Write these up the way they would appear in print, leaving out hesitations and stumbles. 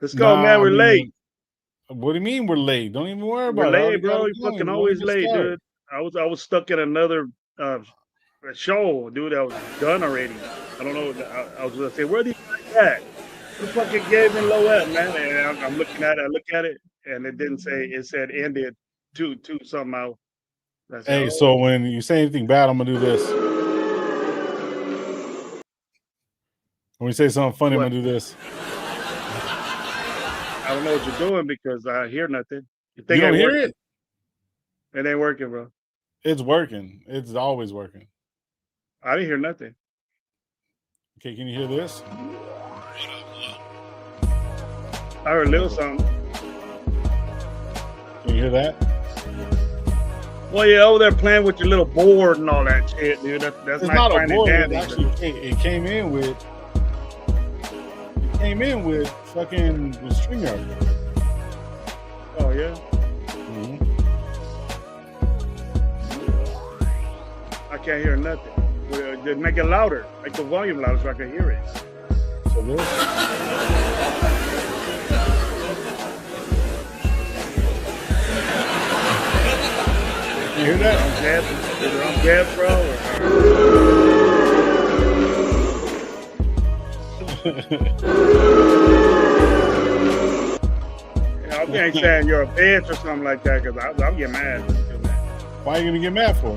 Let's go, man. We're late. What do you mean we're late? Don't even worry about We're it. late, bro. You fucking always late, dude. I was stuck in another show, dude. I was done already. I don't know. I was gonna say, where are these guys at? The fucking game in low at, man. And I'm looking at it. I look at it, and it didn't say. It said ended two somehow. Hey, so when you say anything bad, I'm gonna do this. When you say something funny, I'm gonna do this. I don't know what you're doing because I hear nothing. You don't hear it? It ain't working, bro. It's working. It's always working. I didn't hear nothing. Okay, can you hear this? I heard a little something. Can you hear that? Well, yeah, over there playing with your little board and all that shit, dude. That's it's not a board. Dandy, actually, it came in with fucking StreamYard. Oh yeah. Mm-hmm. I can't hear nothing. Just make it louder, make the volume louder so I can hear it. So this. You hear that? Either I'm dead, bro, I ain't saying you're a bitch or something like that, because I'll get mad. Why are you gonna get mad for?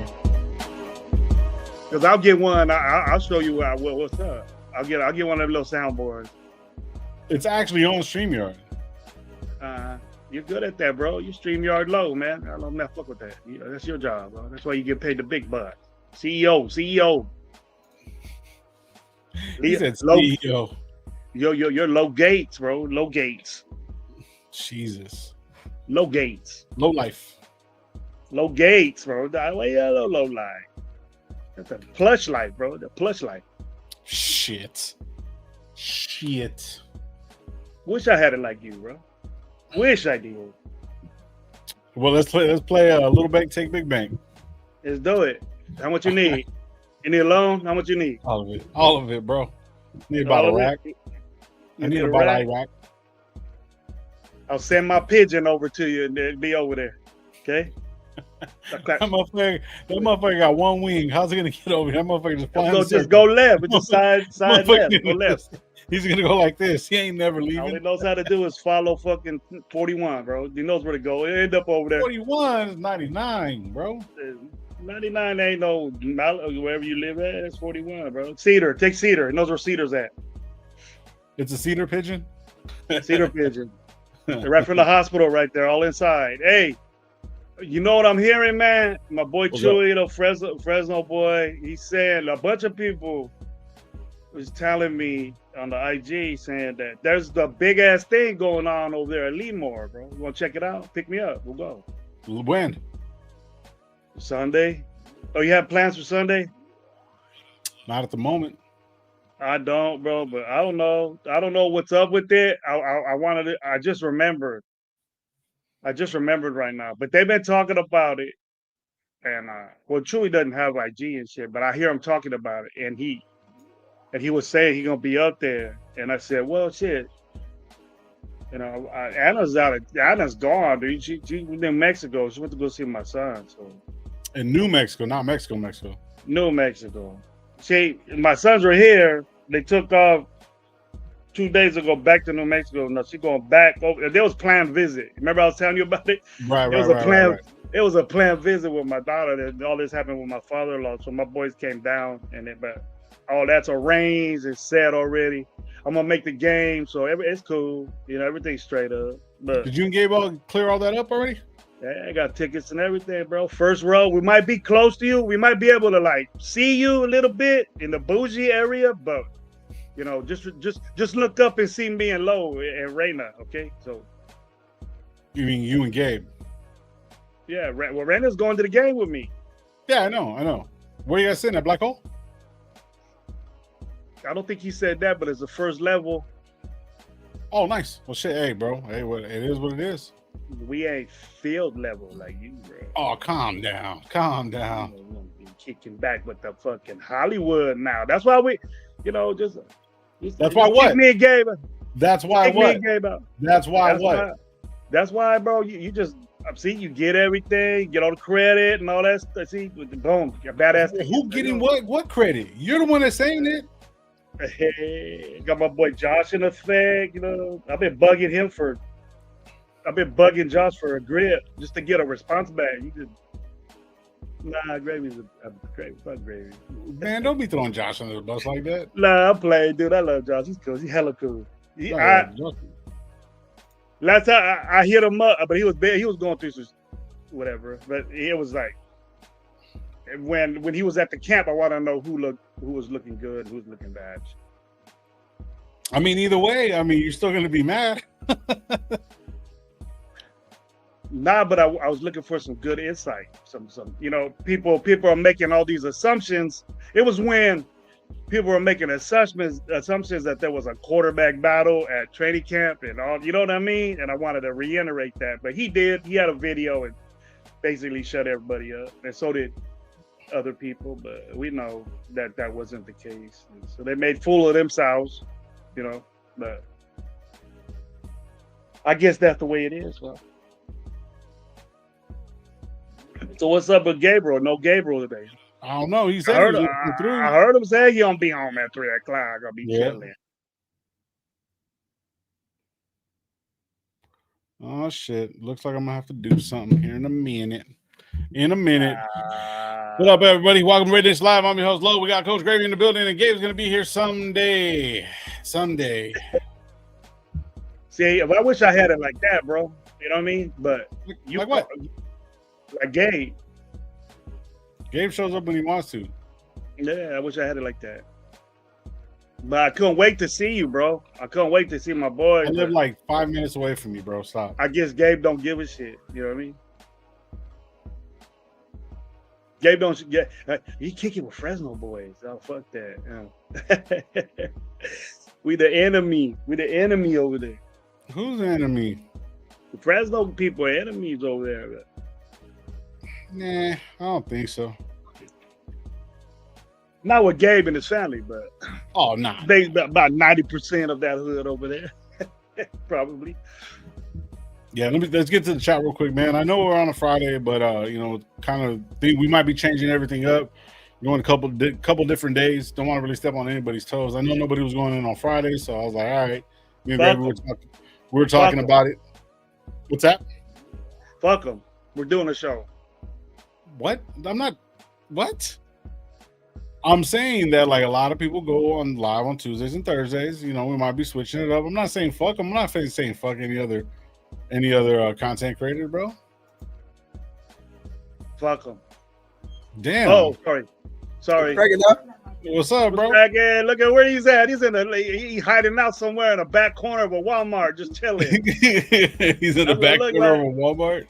Because I'll get one. I'll show you what's up. I'll get one of them little soundboards. It's actually on StreamYard. You're good at that, bro. You StreamYard low, man. I don't fuck with that. That's your job, bro. That's why you get paid the big bucks. CEO. He said CEO. You're low gates, bro. Low gates. Jesus. Low gates. Low life. Low gates, bro. Low life. That's a plush life, bro. The plush life. Shit. Wish I had it like you, bro. Wish I did. Well, let's play a little bank, take big bank. Let's do it. How much you need? You need a loan? How much you need? All of it, bro. Need about a rack. I need about a rack. I'll send my pigeon over to you and it'll be over there. Okay? That motherfucker got one wing. How's he gonna get over here? That motherfucker just flying. Just go left. It's just side left. Go left. He's gonna go like this. He ain't never leaving. All he knows how to do is follow fucking 41, bro. He knows where to go. He'll end up over there. 41 is 99, bro. 99 ain't no wherever you live at. It's 41, bro. Cedar. Take Cedar. He knows where Cedar's at. It's a cedar pigeon? Cedar pigeon. They're right from the hospital right there, all inside. Hey, you know what I'm hearing, man? My boy Chewy, Fresno boy, he's saying a bunch of people was telling me on the IG saying that there's the big ass thing going on over there at Leadmore, bro. You want to check it out? Pick me up. We'll go. When? Sunday. Oh, you have plans for Sunday? Not at the moment. I don't, bro, but I don't know. I don't know what's up with it. I just remembered right now. But they've been talking about it. And well, Chewy doesn't have IG and shit, but I hear him talking about it. And he was saying he's gonna be up there. And I said, well, shit. You know, Anna's gone, dude. She was in Mexico. She went to go see my son. So in New Mexico, not Mexico. New Mexico. My sons were here. They took off 2 days ago back to New Mexico. No, she's going back over. There was planned visit. Remember I was telling you about it? Right. It was a planned visit with my daughter. All this happened with my father-in-law. So my boys came down, but all that's arranged and set already. I'm gonna make the game, so it's cool. You know, everything's straight up. But did you and Gabe clear all that up already? Yeah, I got tickets and everything, bro. First row. We might be close to you. We might be able to like see you a little bit in the bougie area, but you know, just look up and see me and Lo and Raina, okay? So you mean you and Gabe? Yeah, well, Raina's going to the game with me. Yeah, I know. Where you guys sitting at Black Hole? I don't think he said that, but it's the first level. Oh, nice. Well, shit, hey, bro. Hey, it is what it is. We ain't field level like you, bro. Oh, calm down. We'll be kicking back with the fucking Hollywood now. That's why we, you know, that's why what? Me and Gabe. That's why what? That's why what? That's why, bro. You just see, you get everything, get all the credit and all that stuff. See, with the boom, you're badass. Who getting what credit? You're the one that's saying it. Hey, got my boy Josh in effect. You know, I've been bugging Josh for a grip just to get a response back. You just Gravy's Gravy. Fuck Gravy. Man, don't be throwing Josh under the bus like that. Nah, I'm playing, dude. I love Josh. He's cool. He's hella cool. Last time I hit him up, but he was bad. He was going through some whatever. But it was like when he was at the camp, I want to know who was looking good, who's looking bad. I mean, either way, you're still gonna be mad. Nah, but I was looking for some good insight. Some people are making all these assumptions. It was when people were making assumptions that there was a quarterback battle at training camp and all, you know what I mean? And I wanted to reiterate that, but he did. He had a video and basically shut everybody up, and so did other people. But we know that wasn't the case. And so they made fool of themselves, But I guess that's the way it is. Well. So what's up with Gabriel? No Gabriel today. I don't know. He said I heard him say he gonna be home at 3 o'clock. Gonna be chilling. Oh shit! Looks like I'm gonna have to do something here in a minute. What up, everybody? Welcome to Reddish Live. I'm your host, Lo. We got Coach Gravy in the building, and Gabe's gonna be here someday. See, I wish I had it like that, bro. You know what I mean? But you like what? Like Gabe. Gabe shows up when he wants to. Yeah, I wish I had it like that. But I couldn't wait to see you, bro. I couldn't wait to see my boy. I live like 5 minutes away from you, bro. Stop. I guess Gabe don't give a shit. You know what I mean? Gabe don't get. He kicking with Fresno boys. Oh, fuck that. We the enemy. We the enemy over there. Who's the enemy? The Fresno people are enemies over there. Nah, I don't think so. Not with Gabe and his family, but nah. They about 90% of that hood over there, probably. Yeah, let's get to the chat real quick, man. I know we're on a Friday, but kind of think we might be changing everything up. Going a couple different days. Don't want to really step on anybody's toes. I know nobody was going in on Friday, so I was like, all right. Me and Baby we were talking about it. What's that? Fuck them. We're doing a show. What? I'm not. What? I'm saying that like a lot of people go on live on Tuesdays and Thursdays. We might be switching it up. I'm not saying fuck them. I'm not saying fuck any other content creators, bro. Fuck them. Damn. Oh, sorry. What's up, bro? Look at where he's at. He's hiding out somewhere in the back corner of a Walmart, just chilling. He's in the back corner of a Walmart.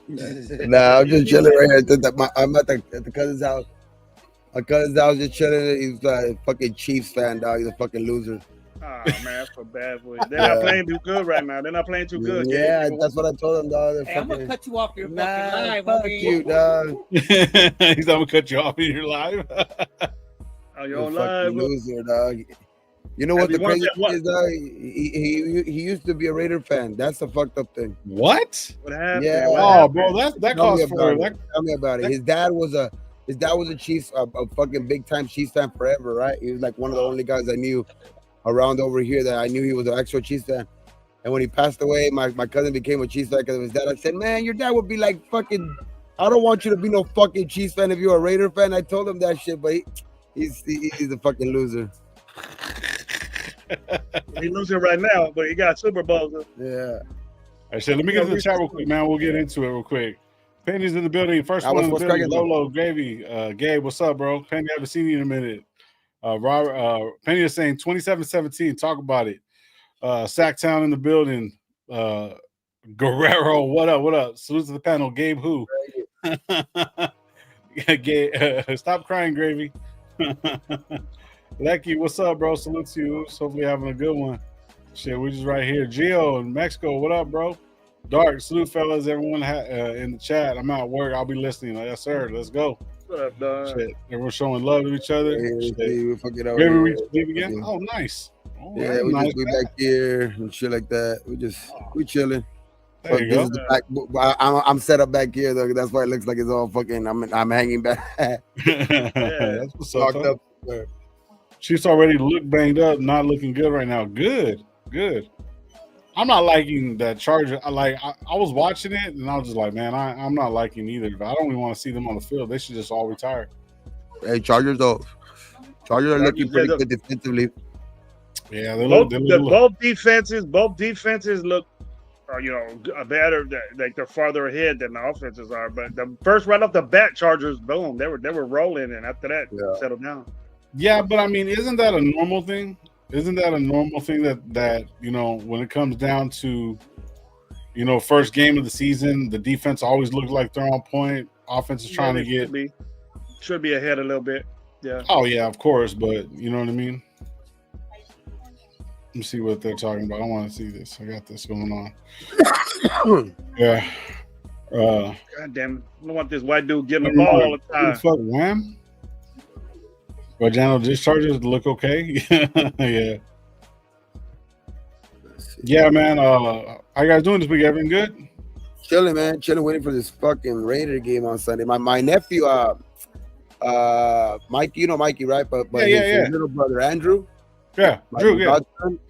Nah, I'm just chilling right here. I'm at the cousin's house. My cousin's house just chilling. He's a fucking Chiefs fan, dog. He's a fucking loser. Oh, man, that's so bad for you. They're not playing too good right now. They're not playing too good. Yeah, that's what I told him, dog. Hey, I'm going to cut you off your fucking live. Fuck you, dog. He's going to cut you off in your live. Oh, you're on live. Loser, dog. You know what the crazy thing is, dog? He used to be a Raider fan. That's the fucked up thing. What? What happened? Yeah. Oh, bro, that calls for it. Tell me about it. His dad was a Chiefs, a fucking big time Chiefs fan forever, right? He was like one of the only guys I knew around over here that I knew he was an actual Chiefs fan. And when he passed away, my cousin became a Chiefs fan because of his dad. I said, man, your dad would be like fucking. I don't want you to be no fucking Chiefs fan if you're a Raider fan. I told him that shit, but he's a fucking loser. He's losing right now, but he got Super Bowls. Yeah. I said, let me get to the chat real quick, man. We'll get into it real quick. Penny's in the building. First one in the building. Lolo, Gravy. Gabe, what's up, bro? Penny, I haven't seen you in a minute. Penny is saying 27-17. Talk about it. Sacktown in the building. Guerrero, what up? What up? Salute to the panel. Gabe, who? Gabe, stop crying, Gravy. Lecky, what's up, bro? Salute to you. Hopefully having a good one. Shit, we're just right here. Gio in Mexico, what up, bro? Dark, salute, fellas. Everyone in the chat. I'm at work. I'll be listening. Yes, sir. Let's go. What up, dog? Shit. Everyone's showing love to each other. Hey, Maybe we leave again. Oh, nice. Oh, Yeah, that's we nice, just be man. back here and shit like that. We chilling. There But you this go. is the back. I'm set up back here though. That's why it looks like it's all fucking. I'm hanging back. That's what's up. Locked Huh? up. She's already look banged up, not looking good right now. Good. I'm not liking that Charger. I was watching it and I was just like, man, I'm not liking either. But I don't even want to see them on the field. They should just all retire. Hey, Chargers though. Chargers are looking pretty good defensively. Yeah, both defenses look, better. Like they're farther ahead than the offenses are. But the first right off the bat, Chargers, boom, they were rolling, and after that, settled down. Yeah, but I mean, isn't that a normal thing? Isn't that a normal thing that when it comes down to first game of the season, the defense always looks like they're on point. Offense is trying to get should be ahead a little bit. Yeah. Oh yeah, of course, but you know what I mean. Let me see what they're talking about. I want to see this. I got this going on. Yeah. God damn it! I don't want this white dude getting the ball all the time. Fuck Wham. Vaginal discharges look okay. Yeah. Yeah, man. How you guys doing this week? Everything good? Chilling, man. Chilling, waiting for this fucking Raider game on Sunday. My nephew, Mikey, you know Mikey, right? But his little brother Andrew. Yeah, Drew.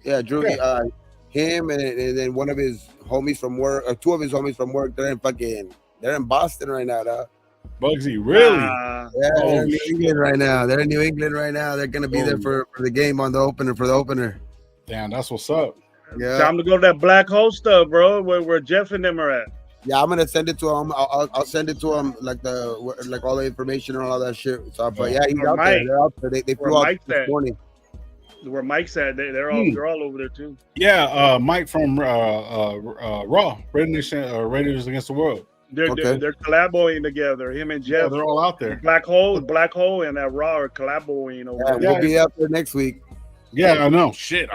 Yeah, Drew. Yeah. Him and then one of his homies from work, or two of his homies from work. They're in Boston right now, dog. Bugsy, really? Yeah, they're in New England right now. They're in New England right now. They're gonna be there for the game on the opener. Damn, that's what's up. Yeah, time to go to that black hole stuff, bro. Where Jeff and them are at. Yeah, I'm gonna send it to him. I'll send it to him like all the information and all that shit. So, but yeah, he's out there. They're out there. They flew out this morning. Where Mike's at, they're all over there too. Yeah, Mike from Raw, Raiders Against the World. They're collaborating together. Him and Jeff. Yeah, they're all out there. Black Hole, and that Raw are collaborating over there. We'll be out there next week. Yeah, I know. Shit.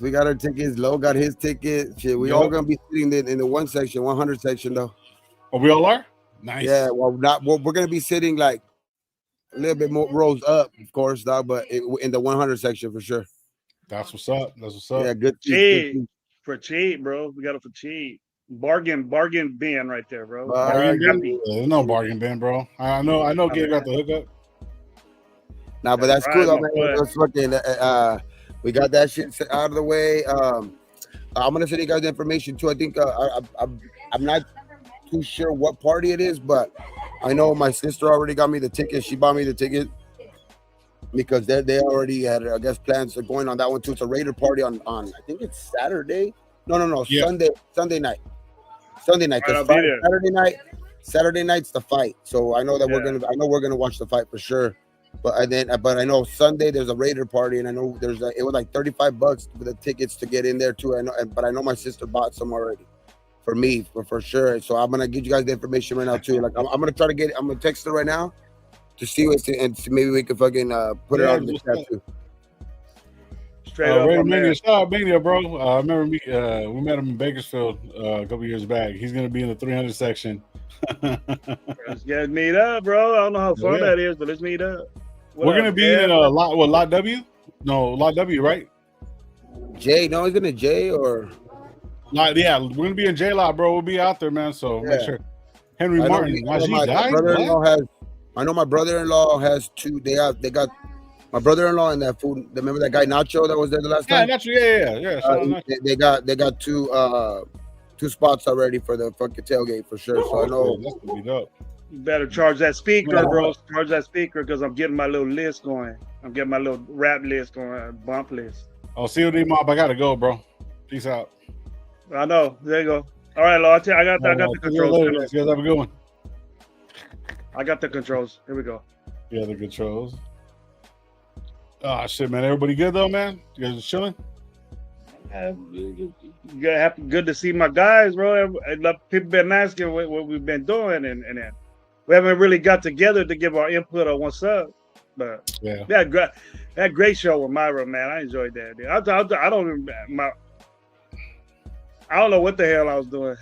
We got our tickets. Low got his ticket. Shit, we all gonna be sitting in the 100 section though. Oh, we all are? Nice. Yeah, we're gonna be sitting like a little bit more rows up, of course, dog, but in the 100 section for sure. That's what's up. Yeah, good cheap. For cheap, bro. We got it for cheap. Bargain bin right there, bro. There's no bargain bin, bro. I know Gabe got the hookup. Nah, but that's cool though, man. Let's fucking we got that shit out of the way. I'm gonna send you guys the information too. I think I'm not too sure what party it is, but I know my sister already got me the ticket. She bought me the ticket because they already had, I guess, plans of going on that one too. It's a Raider party on I think it's Saturday. No, yeah. Sunday night. Saturday night's the fight. So I know that we're gonna watch the fight for sure. But I know Sunday there's a Raider party, and I know it was like $35 for the tickets to get in there too. But I know my sister bought some already for me for sure. So I'm gonna give you guys the information right now too. Like I'm gonna try to I'm gonna text her right now to see and maybe we can fucking put it on the chat too. Straight up, Mania, shout out Mania, bro. I remember we met him in Bakersfield a couple years back. He's gonna be in the 300 section. Let's get meet up, bro. I don't know how fun that is, but let's meet up. We're gonna be in lot W? No, lot W, right? J, no, isn't it J or? We're gonna be in J lot, bro. We'll be out there, man. So make sure. Henry Martin, my brother-in-law has two. They got my brother-in-law and that food. Remember that guy Nacho that was there the last time? Yeah. They got two spots already for the fucking tailgate for sure. So I know that's gonna be dope. You better charge that speaker, bro. Charge that speaker because I'm getting my little list going. I'm getting my little rap list going, bump list. Oh, COD mob, I gotta go, bro. Peace out. I know. There you go. All right, Lord. I got the controls. You guys have a good one. I got the controls. Here we go. Yeah, the controls. Ah, shit, man. Everybody good though, man? You guys chilling? Good to see my guys, bro. People been asking what we've been doing, and we haven't really got together to give our input on what's up. But that great show with Myra, man. I enjoyed that. Dude. I don't know what the hell I was doing.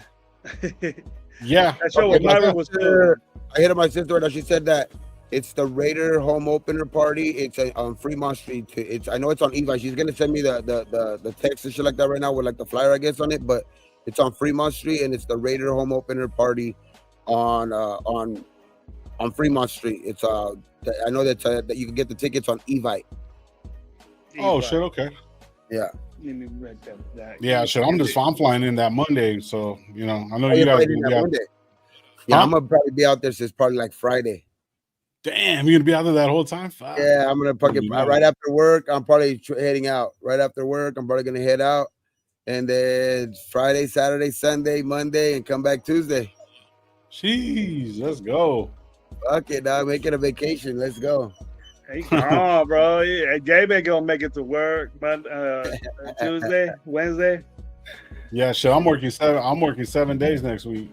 Yeah, that show with Myra was good. I hit my sister and she said that It's the Raider home opener party. It's on Fremont Street. I know it's on Eva. She's gonna send me the text and shit like that right now with like the flyer I guess on it. But it's on Fremont Street and it's the Raider home opener party on Fremont Street. It's I know that you can get the tickets on Evite. Oh shit, okay. Yeah. Let me write that. Yeah, shit. I'm flying in that Monday, so you know I know you you guys. Monday. Yeah, I'm gonna probably be out there since probably like Friday. Damn, you're gonna be out there that whole time? Fuck. Yeah, I'm gonna fucking right after work. I'm probably heading out. Right after work, I'm probably gonna head out, and then Friday, Saturday, Sunday, Monday, and come back Tuesday. Jeez, let's go. Fuck it, dog. Make it a vacation. Let's go. Hey, oh, bro. Yeah, Gabe ain't gonna make it to work, but Tuesday, Wednesday. Yeah, shit. I'm working 7 days next week.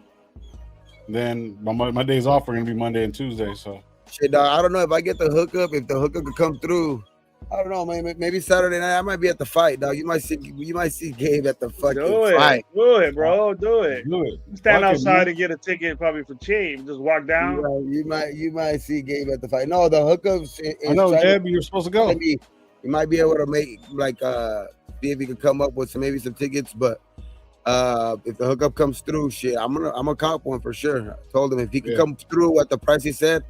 Then my days off are gonna be Monday and Tuesday. So shit, dog. I don't know if I get the hookup. If the hookup could come through, I don't know, man. Maybe Saturday night I might be at the fight, dog. You might see Gabe at the fucking fight. Do it, bro. Do it. Stand Fuck outside it, and get a ticket probably for cheap. Just walk down. You might see Gabe at the fight. No, the hookups. I know, Jeb. You're supposed to go. You might be able to make like see if you can come up with maybe some tickets, but if the hookup comes through, shit, I'm gonna cop one for sure. I told him if he can come through at the price he said,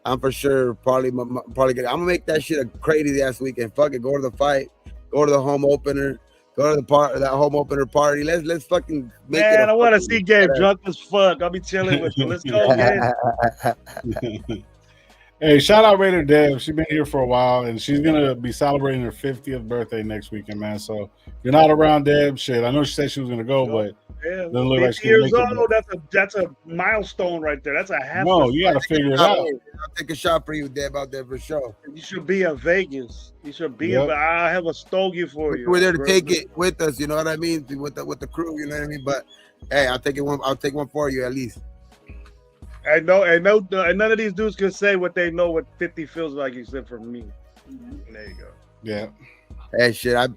I'm for sure probably I'm gonna make that shit a crazy ass weekend. Fuck it, go to the fight, go to the home opener, go to that home opener party. Let's fucking make it. Man, I want to see Gabe drunk as fuck. I'll be chilling with you. Let's go, Gabe. Hey, shout out Raider Dev. She's been here for a while, and she's gonna be celebrating her 50th birthday next weekend, man. So if you're not around, Deb, shit. I know she said she was gonna go, but yeah, doesn't look like she's years old. That's a milestone right there. That's a half. No, you gotta figure it out. I'll take a shot for you, Deb, out there for sure. You should be in Vegas. You should be. I have a stogie for you. We're there to take it with us. You know what I mean? With the crew. You know what I mean? But hey, I'll take one for you at least. I know, and none of these dudes can say what they know what 50 feels like except for me. There you go. Yeah. Hey, shit. How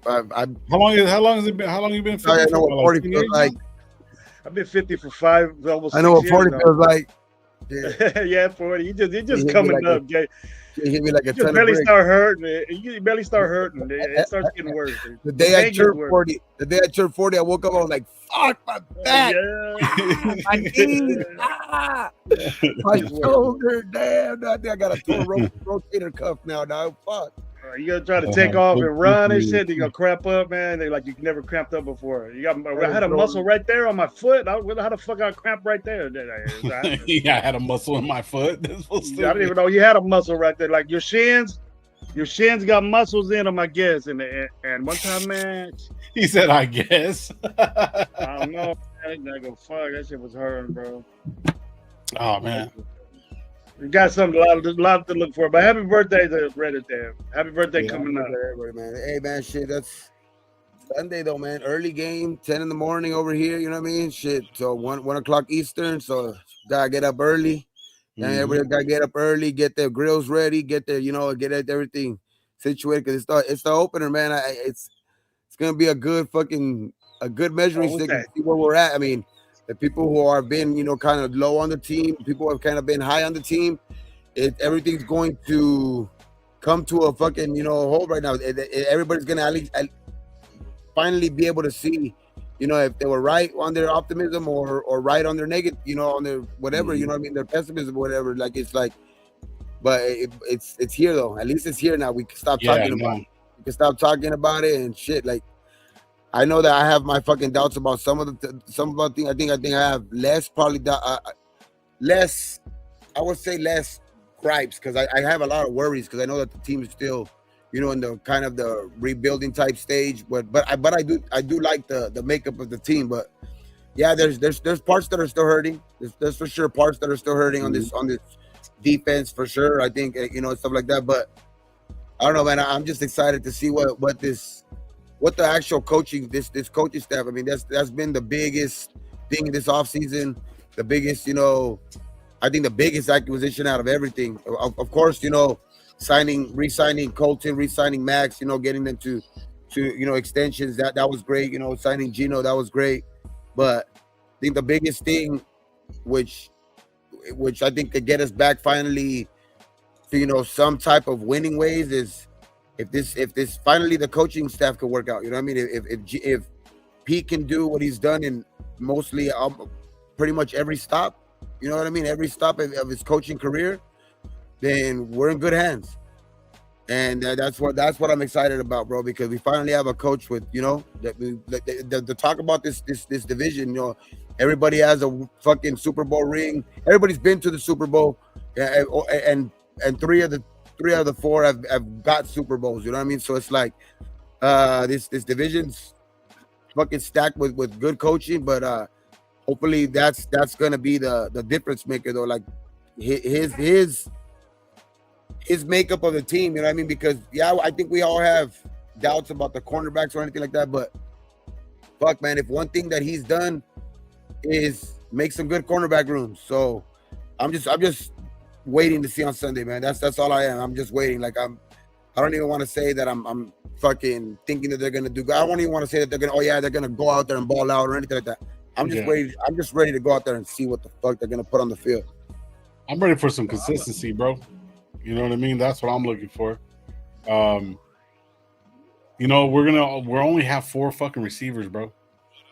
long has it been? How long you been? 50 I know what 40 feels like. I've been 50 for almost. I know what 40 feels like. Yeah, yeah, 40. You just coming like up, Jay. You hit me like a ton barely start hurting. You barely start hurting. It starts getting worse. The day I turned 40, I woke up. I was like, "Fuck my back, my knees, my shoulder, damn!" I think I got a torn rotator cuff now. Now, fuck. You gotta try to take off and run and shit. You gonna cramp up, man. They like you never cramped up before. I had a muscle right there on my foot. How the fuck I cramped right there? Yeah, I had a muscle in my foot. I didn't even know you had a muscle right there. Like your shins got muscles in them, I guess. And one time, man, he said, "I guess." I don't know. I go fuck. That shit was hurting, bro. Oh man. We got something a lot to look for. But happy birthday to Reddit there. Happy birthday coming up. Everybody, man. Hey man, shit, that's Sunday though, man. Early game, 10 in the morning over here, you know what I mean? Shit. So 1 o'clock Eastern. So gotta get up early. And everybody gotta get up early, get their grills ready, get their, get everything situated because it's the opener, man. It's gonna be a good measuring stick to see where we're at. I mean, the people who are been, kind of low on the team, people who have kind of been high on the team, everything's going to come to a fucking, hold right now. Everybody's going to at least finally be able to see, if they were right on their optimism or right on their negative, on their whatever, you know what I mean, their pessimism or whatever. Like, it's like, but it's here though. At least it's here now. We can stop talking about it. We can stop talking about it and shit. Like, I know that I have my fucking doubts about some of the things. I think I have less I would say less gripes because I have a lot of worries because I know that the team is still, in the kind of the rebuilding type stage. But I do like the makeup of the team. But yeah, there's parts that are still hurting. There's for sure parts that are still hurting on this defense for sure. I think stuff like that. But I don't know, man. I'm just excited to see what the actual coaching, this coaching staff. I mean, that's been the biggest thing this offseason. The biggest, I think the biggest acquisition out of everything. Of course, re-signing Colton, re-signing Max, getting them to extensions. That was great. Signing Gino, that was great. But I think the biggest thing, which I think could get us back finally to some type of winning ways is if this finally the coaching staff could work out. You know what I mean? If Pete can do what he's done in mostly pretty much every stop, you know what I mean? Every stop of his coaching career, then we're in good hands. And that's what I'm excited about, bro, because we finally have a coach with, to talk about this division. Everybody has a fucking Super Bowl ring. Everybody's been to the Super Bowl, and three of the four have got Super Bowls. You know what I mean? So it's like this division's fucking stacked with good coaching, but hopefully that's gonna be the difference maker, though. Like his makeup of the team, you know what I mean? Because I think we all have doubts about the cornerbacks or anything like that, but fuck, man, if one thing that he's done is make some good cornerback rooms. So I'm just waiting to see on Sunday, man. That's all I am. I'm just waiting. Like I don't even want to say that I'm fucking thinking that they're gonna do. I don't even want to say that they're gonna go out there and ball out or anything like that. I'm just ready. I'm just ready to go out there and see what the fuck they're gonna put on the field. I'm ready for some consistency, bro. You know what I mean? That's what I'm looking for. We're only have 4 fucking receivers, bro.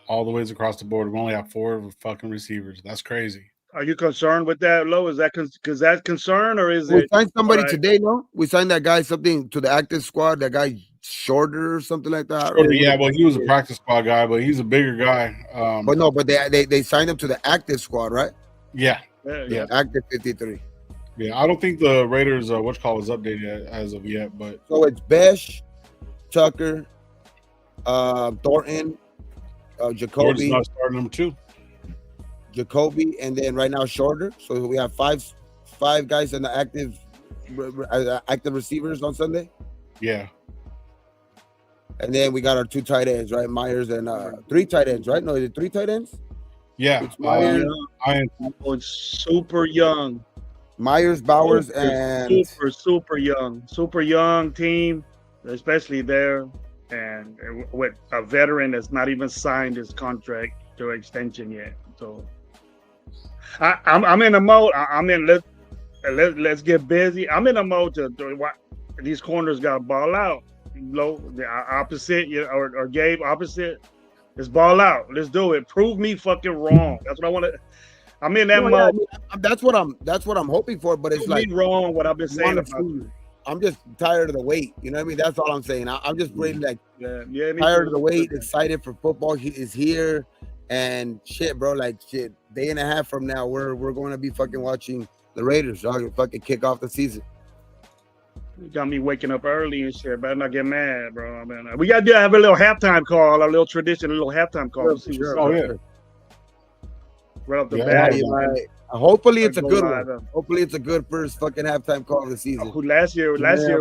All the ways across the board. We only have 4 fucking receivers. That's crazy. Are you concerned with that, Lo? Is that because that's concern, or is we it? Signed somebody today, no? We signed that guy something to the active squad. That guy Shorter or something like that. Yeah, well, he was a practice squad guy, but he's a bigger guy. But they signed him to the active squad, right? Yeah. Active 53. Yeah, I don't think the Raiders is updated as of yet, but so it's Besh, Tucker, Thornton, Jakobi. Not starting number 2. Jakobi, and then right now Shorter. So we have five guys in the active receivers on Sunday. Yeah. And then we got our 2 tight ends, right? Myers and 3 tight ends, right? No, is it 3 tight ends? Yeah. It's Myers. Super young. Myers, Bowers, and super young team, especially there, and with a veteran that's not even signed his contract to extension yet. So I'm in a mode. Let's get busy. I'm in a mode to these corners got to ball out. The opposite, or Gabe opposite. Let's ball out. Let's do it. Prove me fucking wrong. That's what I want to. I'm in that mode. That's what I'm hoping for. But it's like wrong what I've been saying about you. I'm just tired of the wait. You know what I mean? That's all I'm saying. I'm just really tired of the wait. Excited for football. He is here, and shit, bro. Like shit. Day and a half from now, we're going to be fucking watching the Raiders. Fucking kick off the season. You got me waking up early and shit. Better not get mad, bro. I mean, we got to have a little halftime call, a little tradition, a little halftime call. Sure. Right off the bat. Hopefully it's a good one. Hopefully it's a good first fucking halftime call of the season. Last year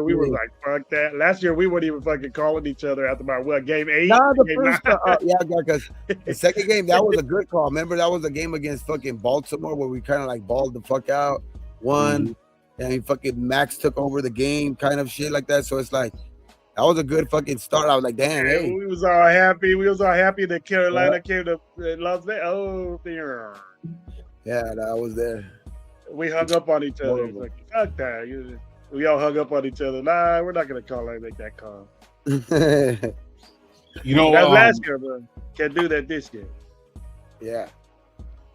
we were like, fuck that. Last year we weren't even fucking calling each other after about game 8. Because the second game, that was a good call. Remember, that was a game against fucking Baltimore where we kind of like balled the fuck out. Won. And fucking Max took over the game, kind of shit like that. So it's like that was a good fucking start. I was like, damn, hey. We was all happy. that Carolina came to Las Vegas. Oh, there. Yeah, I was there. We hung up on each other. Like, fuck that. We all hung up on each other. Nah, we're not gonna make that call. That's last year, but can't do that this year. Yeah.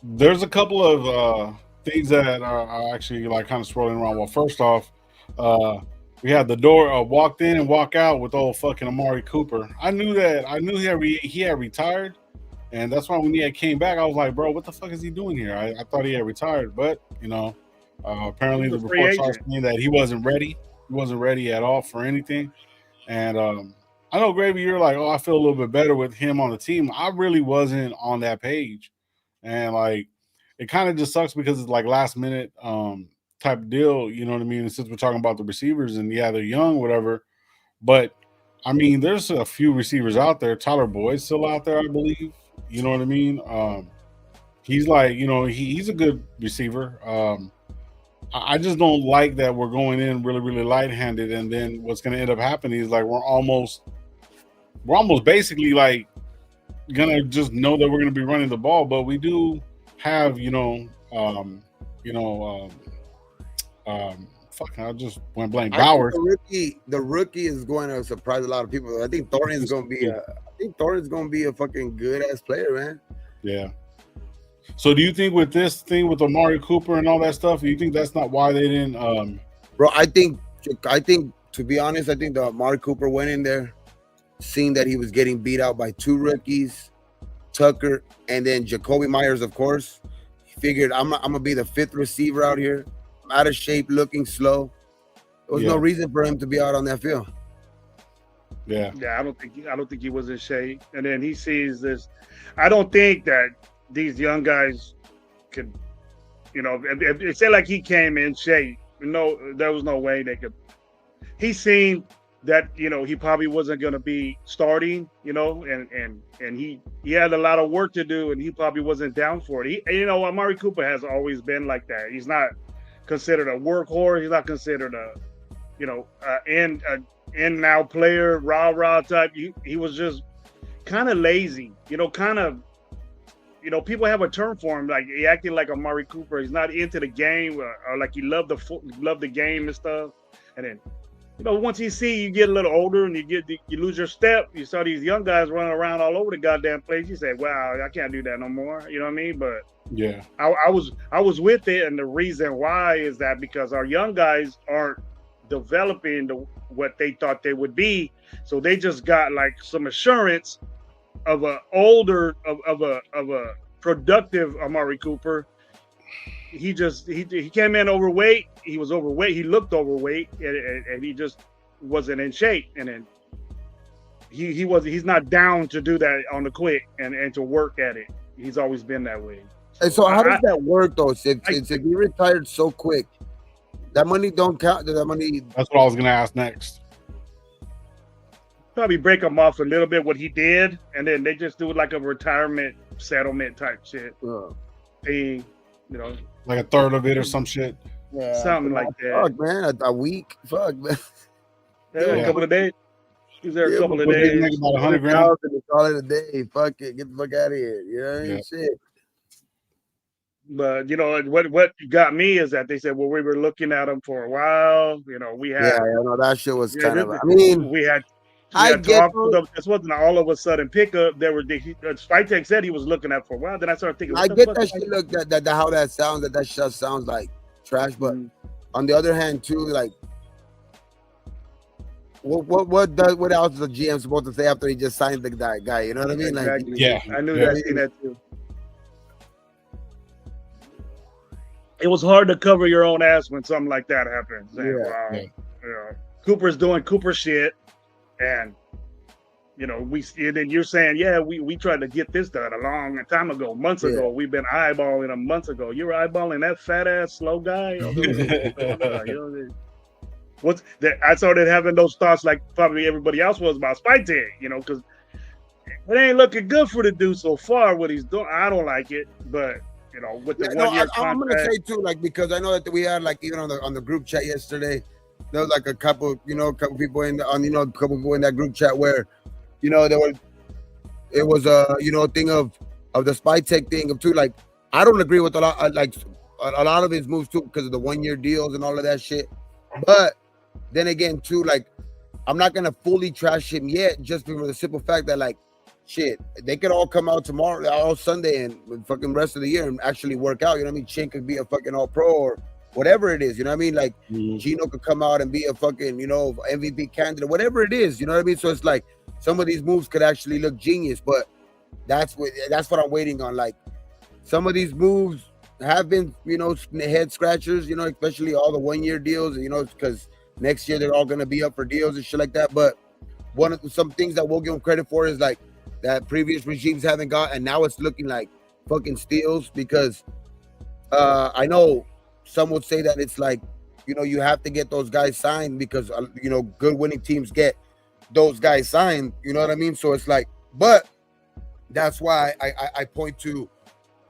There's a couple of things that are actually like kind of swirling around. Well, first off, we had the door walked in and walk out with old fucking Amari Cooper. I knew he had retired, and that's why when he had came back, I was like, bro, what the fuck is he doing here? I thought he had retired, but apparently the reports are saying that he wasn't ready. He wasn't ready at all for anything. And I know, Gravy, you're like, oh, I feel a little bit better with him on the team. I really wasn't on that page, and like. It kind of just sucks because it's like last minute type of deal, you know what I mean? And since we're talking about the receivers and they're young, whatever. But I mean, there's a few receivers out there. Tyler Boyd's still out there, I believe. You know what I mean? He's like, he's a good receiver. I just don't like that we're going in really, really light-handed, and then what's going to end up happening is like we're almost basically like gonna just know that we're gonna be running the ball, but we fucking, I just went blank. I think Bowers. the rookie is going to surprise a lot of people. I think Thornton's going to be a fucking good ass player, man. Yeah. So do you think with this thing with Amari Cooper and all that stuff, you think that's not why they didn't? Bro, I think to be honest, I think the Amari Cooper went in there, seeing that he was getting beat out by 2 rookies, Tucker, and then Jakobi Meyers, of course. He figured I'm gonna be the 5th receiver out here. I'm out of shape, looking slow. There was no reason for him to be out on that field. Yeah. Yeah, I don't think he was in shape. And then he sees this. I don't think that these young guys could, if it said like he came in shape. No, there was no way they could. He seen that he probably wasn't going to be starting, and he had a lot of work to do, and he probably wasn't down for it. Amari Cooper has always been like that. He's not considered a workhorse. He's not considered a in now player, rah type. He was just kind of lazy, kind of. People have a term for him, like he acted like Amari Cooper. He's not into the game, or like he loved the game and stuff. And then, once you get a little older and you lose your step, you saw these young guys running around all over the goddamn place. You say, "Wow, I can't do that no more." You know what I mean? But yeah, I was with it, and the reason why is that because our young guys aren't developing what they thought they would be, so they just got like some assurance of a productive Amari Cooper. He came in overweight. He was overweight. He looked overweight, and he just wasn't in shape. And then he's not down to do that on the quick and to work at it. He's always been that way. And so how does that work though? If you retired so quick, that money don't count. That money. That's what I was gonna ask next. Probably break him off a little bit what he did, and then they just do like a retirement settlement type shit thing, like a third of it or some shit. Yeah, something like that. Fuck, man, a week. Fuck, man. A couple of days. He's there a couple of days. About 100 grand. Call it a day. Fuck it. Get the fuck out of here. You know what I mean? Shit. But what got me is that they said, well, we were looking at him for a while. We had that shit was kind of. I mean, we had I get this wasn't an all of a sudden pickup. There were Spike Tech said he was looking at for a while. Then I started thinking, I get that shit. Look, that how that sounds. That shit sounds like trash. But on the other hand, too, like, what else is the GM supposed to say after he just signed the guy? You know what I mean? Like, exactly. I knew that too. It was hard to cover your own ass when something like that happens. Saying, Cooper's doing Cooper shit. And then you're saying, we tried to get this done a long time ago, months ago. We've been eyeballing him months ago. You were eyeballing that fat ass slow guy. I started having those thoughts like probably everybody else was about Spike Tech, because it ain't looking good for the dude so far. What he's doing, I don't like it, but with the 1 year contract, I'm gonna say too, like, because I know that we had like even on the group chat yesterday. There was like a couple people in that group chat where, it was a thing of the Spike Tech thing of too. Like, I don't agree with a lot of his moves too because of the 1 year deals and all of that shit. But then again too, like, I'm not gonna fully trash him yet just for the simple fact that like, shit, they could all come out tomorrow, all Sunday and fucking rest of the year and actually work out. You know what I mean? Chin could be a fucking all pro or whatever it is, you know what I mean? Like, Gino could come out and be a fucking, MVP candidate, whatever it is, you know what I mean? So it's like some of these moves could actually look genius, but that's what I'm waiting on. Like, some of these moves have been, head scratchers, especially all the 1 year deals, because next year they're all gonna be up for deals and shit like that. But some things that we'll give them credit for is like that previous regimes haven't got, and now it's looking like fucking steals because I know. Some would say that it's like, you have to get those guys signed because, good winning teams get those guys signed. You know what I mean? So it's like, but that's why I point to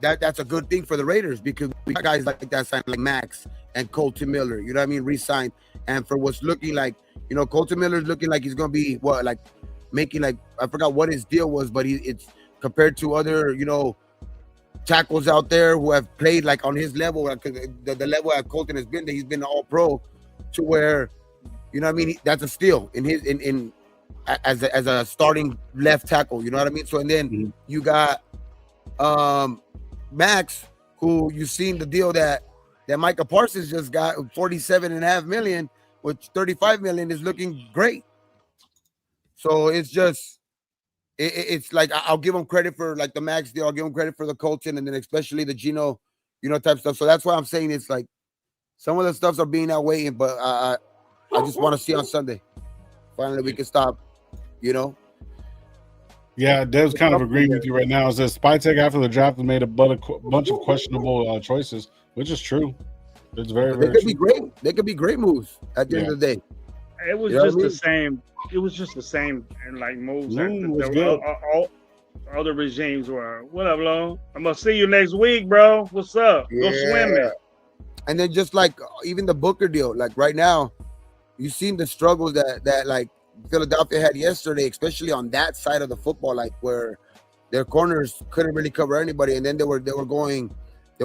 that. That's a good thing for the Raiders because we got guys like that signed, like Max and Colton Miller. You know what I mean? Re-signed. And for what's looking like, Colton Miller's looking like he's going to be making like, I forgot what his deal was, but it's compared to other, tackles out there who have played like on his level, the level that Colton has been, that he's been all pro. to where, you know what I mean, that's a steal in his in as a starting left tackle. You know what I mean? So and then you got Max, who you've seen the deal that Micah Parsons just got, 47.5 million, which 35 million is looking great. So it's just it's like I'll give him credit for like the Max deal. I'll give him credit for the Colton, and then especially the Gino, type stuff. So that's why I'm saying it's like some of the stuffs are being outweighed, but I just want to see on Sunday. Finally, we can stop. Yeah, Dev's kind of agreeing with you right now. It says Spytek after the draft has made a bunch of questionable choices, which is true. It's very, they very could true. be great. They could be great moves at the end of the day. It was just the same. It was just the same, and like moves. All other regimes were. What up, Lo? I'm gonna see you next week, bro. What's up? Go swimming. And then just like even the Booker deal, like right now, you've seen the struggles that like Philadelphia had yesterday, especially on that side of the football, like where their corners couldn't really cover anybody, and then they were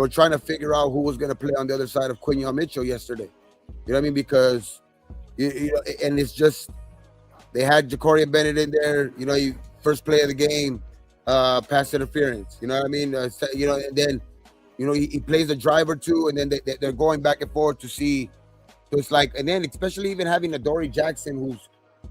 trying to figure out who was going to play on the other side of Quinyon Mitchell yesterday. You know what I mean? Because and it's just they had Ja'Cory Bennett in there. First play of the game, pass interference. You know what I mean? And then he plays a drive or two, and then they're going back and forth to see. So it's like, and then especially even having Adoree Jackson, who's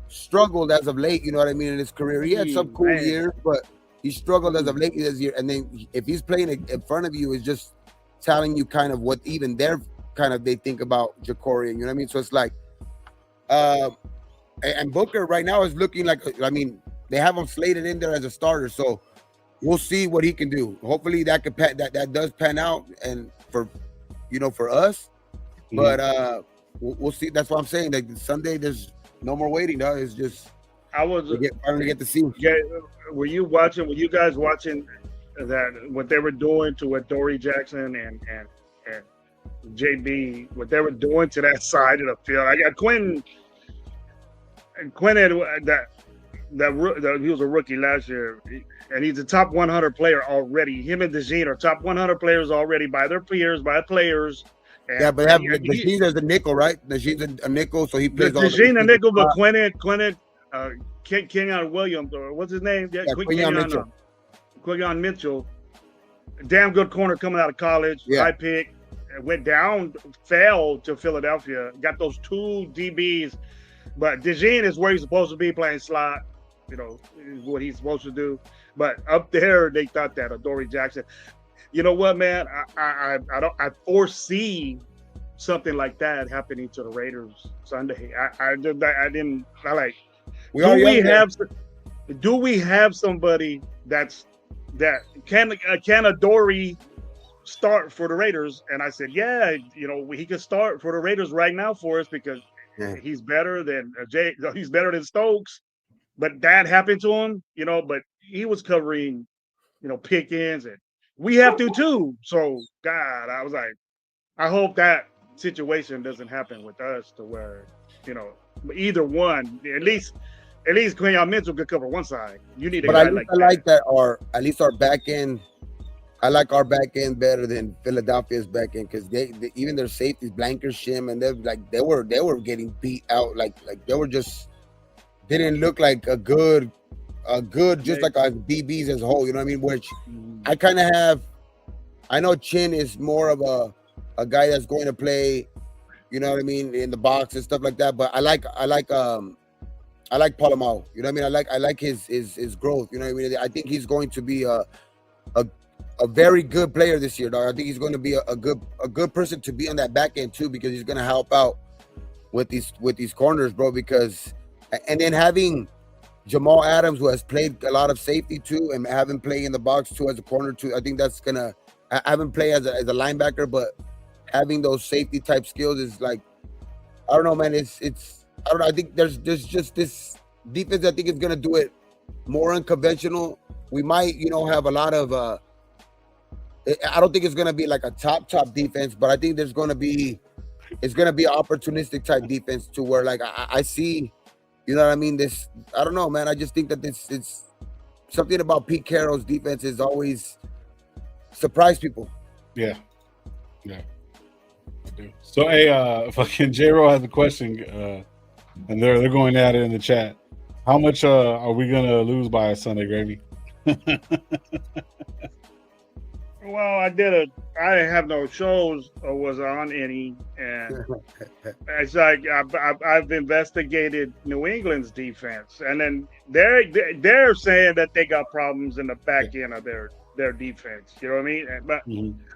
struggled as of late, you know what I mean, in his career. He had some cool years, but he struggled as of late this year. And then if he's playing in front of you, it's just telling you kind of what even they think about Ja'Cory. You know what I mean? So it's like, and Booker right now is looking like, I mean, they have him slated in there as a starter. So we'll see what he can do. Hopefully that does pan out and for us. But we'll see. That's what I'm saying. Like Sunday, there's no more waiting, dog. It's just finally get to see. Yeah, were you guys watching that what they were doing to Adoree Jackson and JB, what they were doing to that side of the field? I got Quinn had that he was a rookie last year, and he's a top 100 player already. Him and DeJean are top 100 players already by their peers, by players. And but DeJean is a nickel, right? DeJean's a nickel, so he plays. DeJean a nickel, but Quinnon Kenyon Williams, or what's his name? Quinyon Mitchell, damn good corner coming out of college. High pick, went down, fell to Philadelphia. Got those two DBs, but DeJean is where he's supposed to be playing slot. Is what he's supposed to do. But up there, they thought that Adoree Jackson. You know what, man? I foresee something like that happening to the Raiders Sunday. Do we have somebody that can Adoree start for the Raiders? And I said, yeah, he could start for the Raiders right now for us because he's better than he's better than Stokes. But that happened to him, but he was covering, Pickens, and we have to too. So God, I was like, I hope that situation doesn't happen with us to where, either one, at least Quinyon Mitchell could cover one side. You need a guy like that. I like that, or at least our back end. I like our back end better than Philadelphia's back end because they even their safeties, Blankershim, and they were getting beat out like they were just didn't look like a good just like our DBs as a whole. You know what I mean? Which I kind of have. I know Chin is more of a guy that's going to play, you know what I mean, in the box and stuff like that. But I like Palomao. You know what I mean? I like his growth. You know what I mean? I think he's going to be a very good player this year, dog. I think he's going to be a good person to be on that back end too, because he's going to help out with these corners, bro. Because and then having Jamal Adams, who has played a lot of safety too, and having played in the box too as a corner too, I think that's gonna. I haven't played as a linebacker, but having those safety type skills is like, I don't know, man. It's I don't know. I think there's just this defense. I think is gonna do it more unconventional. We might, have a lot of. I don't think it's gonna be like a top defense, but I think it's gonna be opportunistic type defense to where like I see. You know what I mean? I don't know, man. I just think that it's something about Pete Carroll's defense is always surprise people. Yeah. So, hey, fucking J-Ro has a question, and they're going at it in the chat. How much are we gonna lose by Sunday, Gravy? Well, I have no shows or was on any, and it's like I've investigated New England's defense, and then they're saying that they got problems in the back end of their defense. You know what I mean? But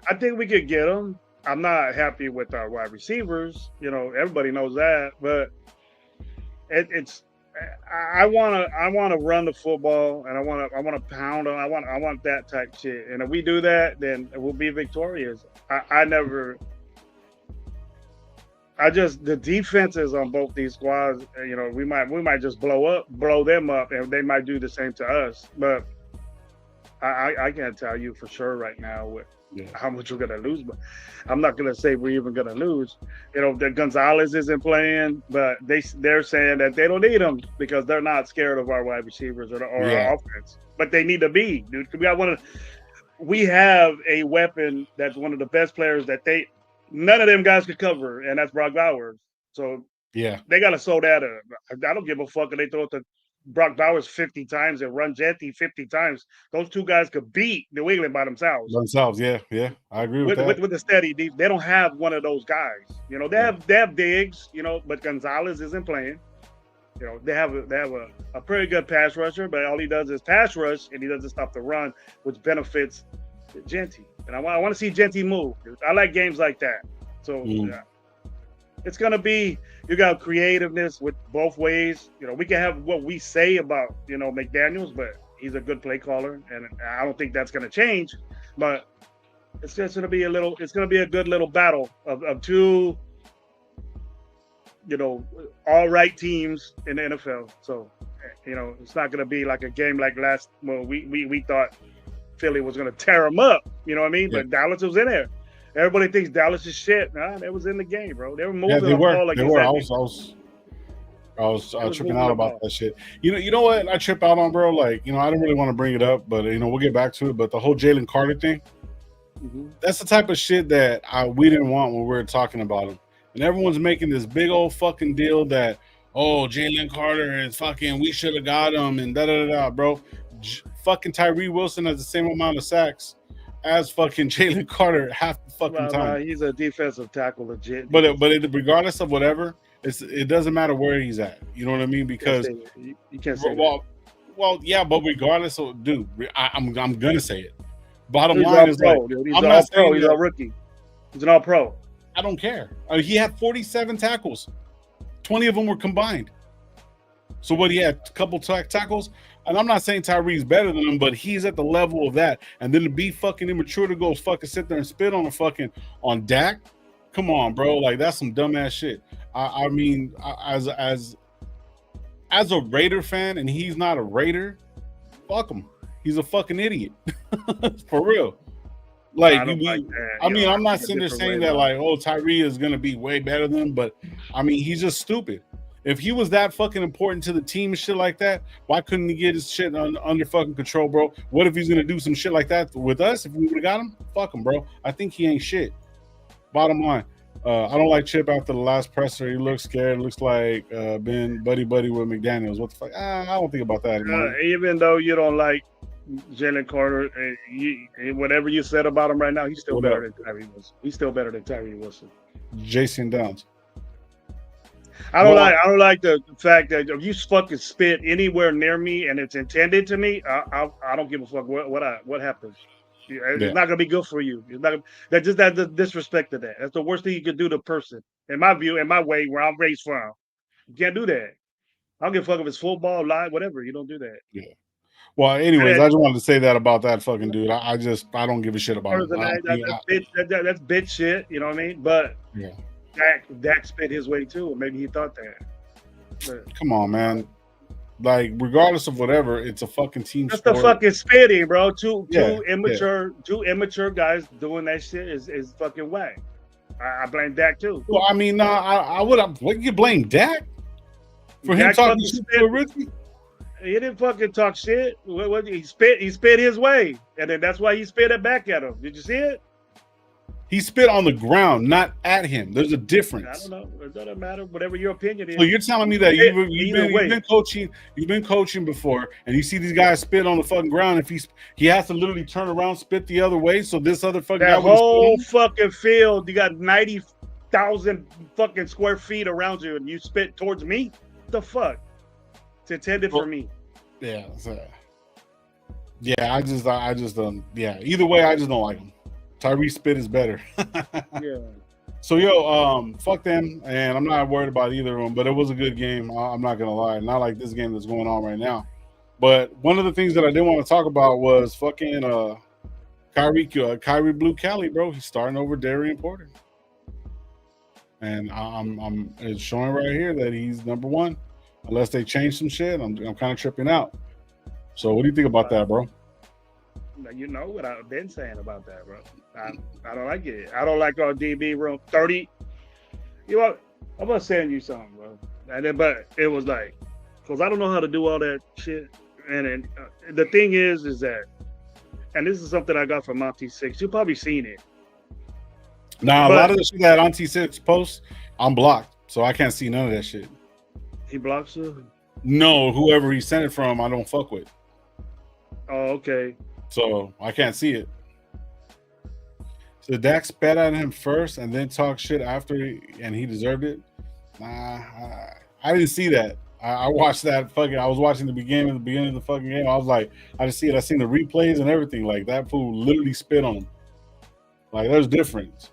I think we could get them. I'm not happy with our wide receivers. You know, everybody knows that, but it's. I want to run the football, and I want to pound on. I want that type shit. And if we do that, then we'll be victorious. The defenses on both these squads. You know, we might just blow them up, and they might do the same to us. But I can't tell you for sure right now how much we're gonna lose. But I'm not gonna say we're even gonna lose. You know, that Gonzalez isn't playing, but they're saying that they don't need him because they're not scared of our wide receivers or our offense. But they need to be, dude. We have a weapon that's one of the best players that none of them guys could cover, and that's Brock Bowers. So they gotta sew that up. I don't give a fuck if they throw it to Brock Bowers 50 times and run Jetty 50 times. Those two guys could beat New England by themselves. Yeah, I agree with that. With the steady deep, they don't have one of those guys. You know, they have Diggs, you know, but Gonzalez isn't playing. You know, they have a pretty good pass rusher, but all he does is pass rush and he doesn't stop the run, which benefits Genty. And I want to see Genty move. I like games like that. So it's gonna be, you got creativeness with both ways. You know, we can have what we say about, you know, McDaniels, but he's a good play caller, and I don't think that's gonna change. But it's just gonna be a good little battle of two, you know, all right teams in the NFL. So, you know, it's not gonna be like a game like we thought Philly was gonna tear them up. You know what I mean? But Dallas was in there. Everybody thinks Dallas is shit. Nah, they was in the game, bro. They were moving the ball like they were. I was tripping out about that shit. You know what I trip out on, bro? Like, you know, I don't really want to bring it up, but you know, we'll get back to it. But the whole Jalen Carter thing, that's the type of shit that we didn't want when we were talking about him. And everyone's making this big old fucking deal that, oh, Jalen Carter is fucking, we should have got him and da-da-da-da, bro. Fucking Tyree Wilson has the same amount of sacks as fucking Jalen Carter half the fucking time. He's a defensive tackle, legit. But regardless of whatever, it doesn't matter where he's at. You know what I mean? Because you can't say well, yeah, but regardless of, dude, I'm gonna say it. Bottom line is like, I'm not saying he's a rookie. He's an all-pro. I don't care. He had 47 tackles. 20 of them were combined. So what, he had a couple tackles? And I'm not saying Tyree's better than him, but he's at the level of that. And then to be fucking immature to go fucking sit there and spit on Dak? Come on, bro. Like, that's some dumbass shit. I mean, as a Raider fan, and he's not a Raider, fuck him. He's a fucking idiot. For real. Like, I'm not sitting there saying that, like, oh, Tyree is going to be way better than him, but, I mean, he's just stupid. If he was that fucking important to the team and shit like that, why couldn't he get his shit under fucking control, bro? What if he's going to do some shit like that with us? If we would have got him, fuck him, bro. I think he ain't shit. Bottom line, I don't like Chip after the last presser. He looks scared. Looks like been buddy with McDaniels. What the fuck? I don't think about that anymore. Even though you don't like Jalen Carter, whatever you said about him right now, he's still better than Tyree Wilson. He's still better than Tyree Wilson. Jason Downs. I don't like the fact that if you fucking spit anywhere near me and it's intended to me, I don't give a fuck what happens. It's not gonna be good for you. It's not. That's the disrespect to that. That's the worst thing you could do to a person. In my view, in my way, where I'm raised from, you can't do that. I don't give a fuck if it's football, live, whatever. You don't do that. Yeah. Well, anyways, I just wanted to say that about that fucking dude. I don't give a shit about him. That's bitch shit. You know what I mean? But yeah. Dak spit his way too, or maybe he thought that. But, come on, man. Like, regardless of whatever, it's a fucking team sport. That's the fucking spitting, bro. Two immature guys doing that shit is fucking whack. I blame Dak too. Well, I mean, I would. What you blame Dak for him talking shit to a rookie? He didn't fucking talk shit. He spit his way, and then that's why he spit it back at him. Did you see it? He spit on the ground, not at him. There's a difference. I don't know. It doesn't matter. Whatever your opinion is. So you're telling me that you've been coaching before, and you see these guys spit on the fucking ground. If he has to literally turn around, spit the other way, so this other fucking that guy whole fucking field, you got 90,000 fucking square feet around you, and you spit towards me. What the fuck? It's intended for me. Yeah. I just don't. Yeah. Either way, I just don't like him. Tyrese spit is better. Yeah. So fuck them, and I'm not worried about either of them. But it was a good game. I'm not gonna lie. Not like this game that's going on right now. But one of the things that I did want to talk about was fucking Kyrie Blue Cali, bro. He's starting over Darian Porter, and it's showing right here that he's number one. Unless they change some shit, I'm kind of tripping out. So what do you think about that, bro? You know what I've been saying about that, bro. I don't like it. I don't like our DB room 30. You know, I'm gonna send you something, bro. But it was like, because I don't know how to do all that shit. And then, the thing is that, and this is something I got from Monty Six. You've probably seen it. Nah, a lot of the shit that Monty Six posts, I'm blocked, so I can't see none of that shit. He blocks you? No, whoever he sent it from, I don't fuck with. Oh, okay. So I can't see it. So Dak spat at him first and then talk shit after, and he deserved it. Nah, I didn't see that. I watched that fucking. I was watching the beginning of the fucking game. I was like, I just see it. I seen the replays and everything. Like that fool literally spit on him. Like there's difference.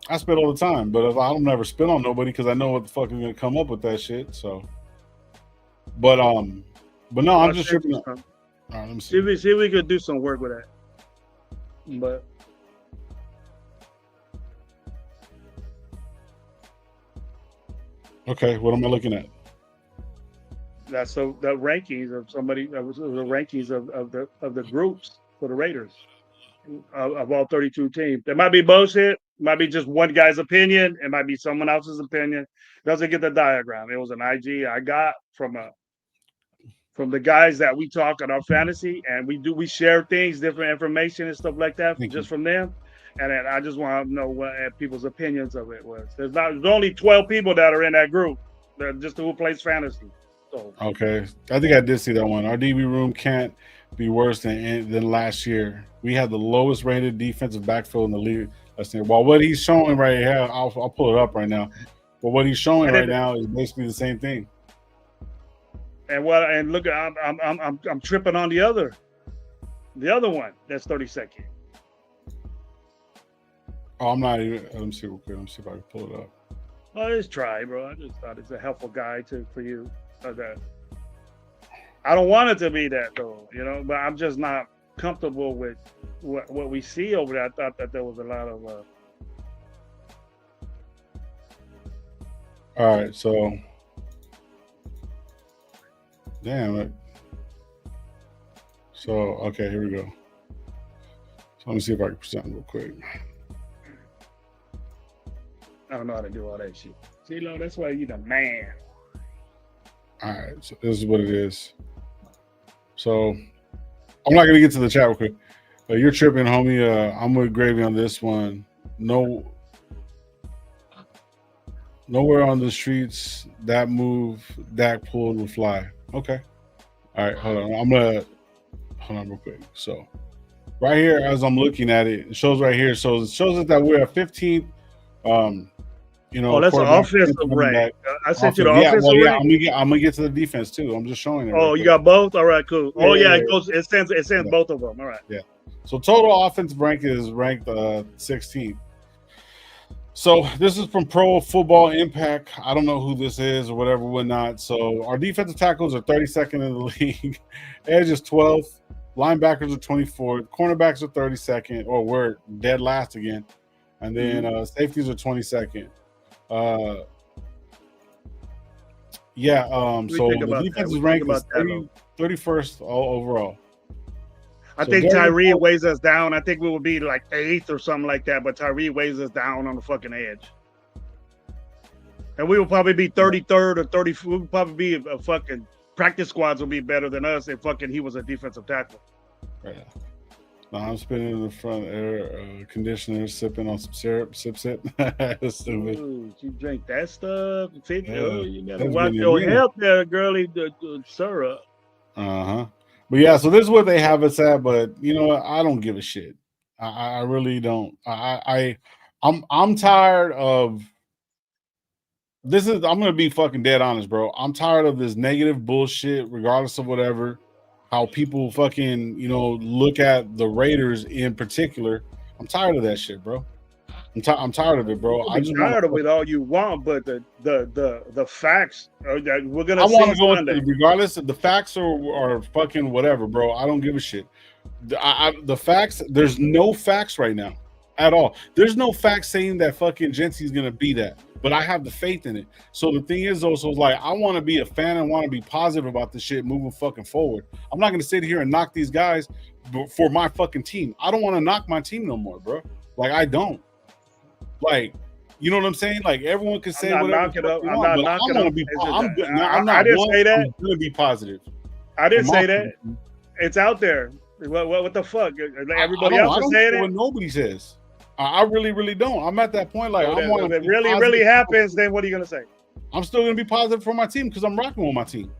I spit all the time, but I don't never spit on nobody because I know what the fuck is gonna come up with that shit. So, but no, I'm just tripping. All right, let me see. See if we could do some work with that. But okay, what am I looking at? that's the rankings of somebody. That was the rankings of the groups for the Raiders of all 32 teams. There might be bullshit. Might be just one guy's opinion. It might be someone else's opinion. Doesn't get the diagram. It was an IG I got from the guys that we talk on our fantasy, and we share things, different information and stuff like that, just from them. And then I just want to know what people's opinions of it was. There's only 12 people that are in that group. They're just who plays fantasy. So okay, I think I did see that one. Our DB room can't be worse than last year. We had the lowest rated defensive backfield in the league. Well, what he's showing right here, I'll pull it up right now. But what he's showing right now is basically the same thing. And look, I'm tripping on the other one that's 32nd. Oh, I'm not even. Let me see real quick. Let me see if I can pull it up. Oh, just try, bro. I just thought it's a helpful guide for you. That I don't want it to be that though, but I'm just not comfortable with what we see over there. I thought that there was a lot of. All right, so. Damn it. So, okay, here we go. So let me see if I can present real quick. I don't know how to do all that shit. See, that's why you the man. All right, so this is what it is. So I'm not gonna get to the chat real quick. You're tripping, homie. I'm with Gravy on this one. No, nowhere on the streets that move Dak pulled will fly. Okay. All right, hold on. Hold on real quick. So right here, as I'm looking at it, it shows right here. So it shows us that we're at 15th. That's an offensive rank. I sent you the offensive rank. I'm gonna get to the defense too. I'm just showing it. Oh, you got both? All right, cool. It sends both of them. All right. Yeah. So total offensive rank is ranked 16th. So this is from Pro Football Impact. I don't know who this is or whatever, whatnot. So our defensive tackles are 32nd in the league. Edge is 12th. Linebackers are 24th. Cornerbacks are 32nd, or we're dead last again. And then safeties are 22nd. So the defense's rank is 31st overall. I think Tyree weighs us down. I think we would be like 8th or something like that, but Tyree weighs us down on the fucking edge. And we will probably be 33rd or 34th. We would probably be a fucking practice squads will be better than us if fucking he was a defensive tackle. Yeah. No, I'm spinning in the front air conditioner, sipping on some syrup. Sip. That's stupid. Ooh, you drink that stuff? You gotta That's watch been your in health there, girlie. The syrup. Uh-huh. But yeah, so this is what they have us at, but you know what? I don't give a shit. I really don't. I'm tired of this. I'm gonna be fucking dead honest, bro. I'm tired of this negative bullshit, regardless of whatever. How people fucking, look at the Raiders in particular. I'm tired of that shit, bro. I'm tired of it, bro. I'm tired of it all you want, but the facts are that we're gonna see Sunday. Regardless of the facts are fucking whatever, bro. I don't give a shit. The facts, there's no facts right now at all. There's no facts saying that fucking Jency's gonna be that, but I have the faith in it. So the thing is also, like, I want to be a fan and want to be positive about this shit moving fucking forward. I'm not gonna sit here and knock these guys for my fucking team. I don't want to knock my team no more, bro. Like, I don't. Like, you know what I'm saying? Like, everyone can say whatever. I'm not knocking up. I didn't say that. I'm gonna be positive. I didn't say that. It's out there. What the fuck? Everybody else is saying it. What nobody says. I really, really don't. I'm at that point. Like, if it really happens, then what are you gonna say? I'm still gonna be positive for my team because I'm rocking with my team.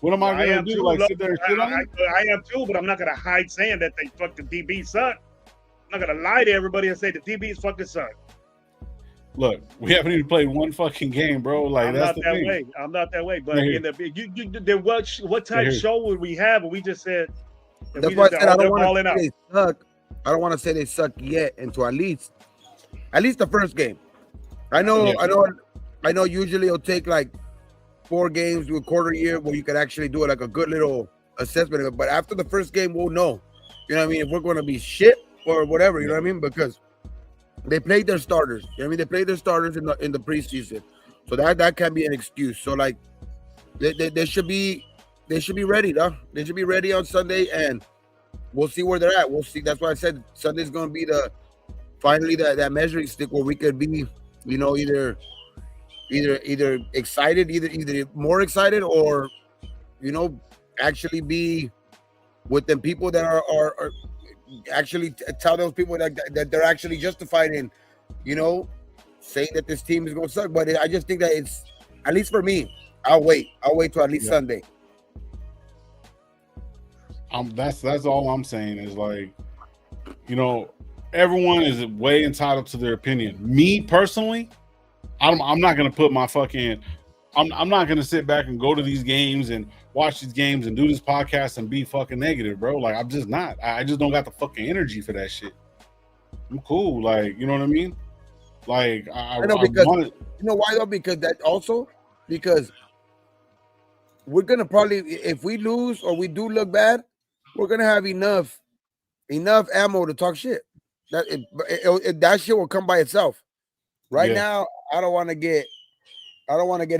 What am I gonna do? Like, sit there and shit on them? I am too, but I'm not gonna hide saying that they fucking DB suck. I'm not gonna lie to everybody and say the DBs fucking suck. Look, we haven't even played one fucking game, bro. Like, that's the thing. I'm not that way. But in the what type of show would we have? And we just said that's why I said I don't want to say they suck. I don't want to say they suck yet until at least the first game. I know. Usually it'll take like 4 games to a quarter year where you could actually do it like a good little assessment of it. But after the first game, we'll know. You know what I mean? If we're going to be shit or whatever, you know what I mean? Because they played their starters. You know what I mean? They played their starters in the preseason, so that can be an excuse. So like, they should be ready, though. They should be ready on Sunday, and we'll see where they're at. We'll see. That's why I said Sunday's going to be finally that measuring stick where we could be, either excited, either more excited, or actually be with them people that are actually tell those people that they're actually justified in, saying that this team is going to suck. But I just think that it's, at least for me, I'll wait till at least Sunday. That's all I'm saying is, like, everyone is way entitled to their opinion. Me personally, I'm not going to put my fucking, I'm not going to sit back and go to these games and watch these games and do this podcast and be fucking negative, bro. Like, I'm just not. I just don't got the fucking energy for that shit. I'm cool. Like, you know what I mean? Like, I know, because you know why though? Because we're going to probably, if we lose or we do look bad, we're going to have enough ammo to talk shit. That shit will come by itself. Right now, I don't want to get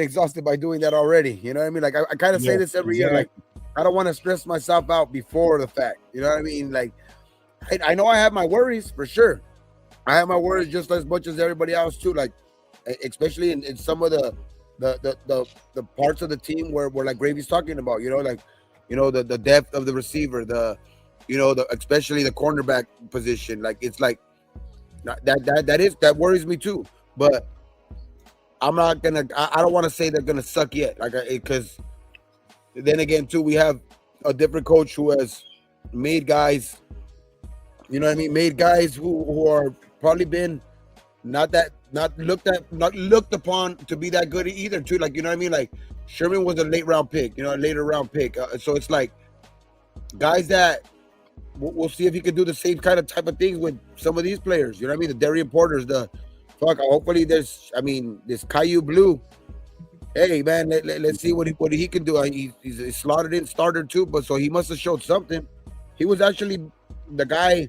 exhausted by doing that already. You know what I mean? Like, I kind of say this every year. Like, I don't want to stress myself out before the fact. You know what I mean? Like, I know I have my worries for sure. I have my worries just as much as everybody else too. Like, especially in some of the parts of the team where like Gravy's talking about. The depth of the receiver, especially the cornerback position. Like, it's like that worries me too. But I don't want to say they're gonna suck yet, because then again too, we have a different coach who has made guys, made guys who are probably been not looked upon to be that good either too. Like, you know what I mean? Like, Sherman was a later round pick. So it's like guys that we'll see if he can do the same type of things with some of these players. You know what I mean? The Darian Porters, hopefully this Caillou Blue. Hey man, let's see what he can do. He's a slotted in starter too, but so he must have showed something. He was actually the guy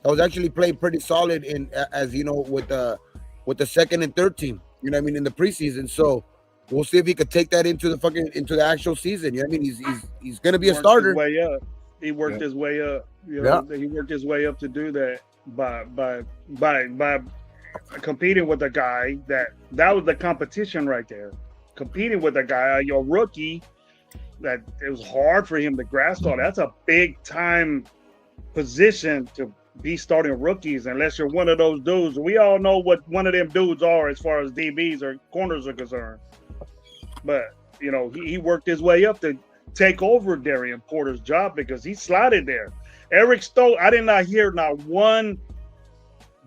that was actually playing pretty solid with the second and third team. You know what I mean, in the preseason. So we'll see if he could take that into the actual season. You know what I mean? He's gonna be a starter. He worked his way up. He worked his way up to do that by competing with a guy that was the competition right there. Competing with a guy, your rookie, that it was hard for him to grasp on. That's a big time position to be starting rookies unless you're one of those dudes. We all know what one of them dudes are as far as DBs or corners are concerned. But, you know, he worked his way up to take over Darian Porter's job because he slotted there. Eric Stokes, I did not hear not one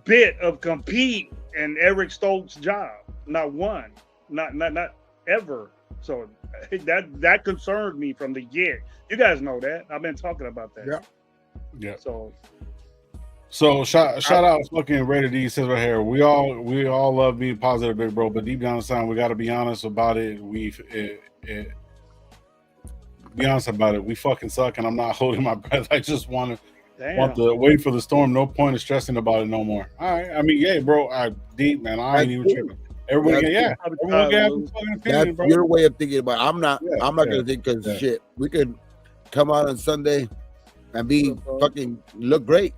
bit of compete in Eric Stokes' job. Not one. Not ever. So that concerned me from the get. You guys know that. I've been talking about that. Yeah. Yeah. So shout out fucking Rated D says right here. We all love being positive, big bro, but deep down inside we got to be honest about it. Be honest about it. We fucking suck, and I'm not holding my breath. I just want to wait for the storm. No point of stressing about it no more. All right. I mean, yeah, bro. Deep man. I ain't even tripping. Everybody, everyone can have a fucking opinion, bro. Your way of thinking about it. I'm not gonna think because shit. We could come out on Sunday and be fucking look great.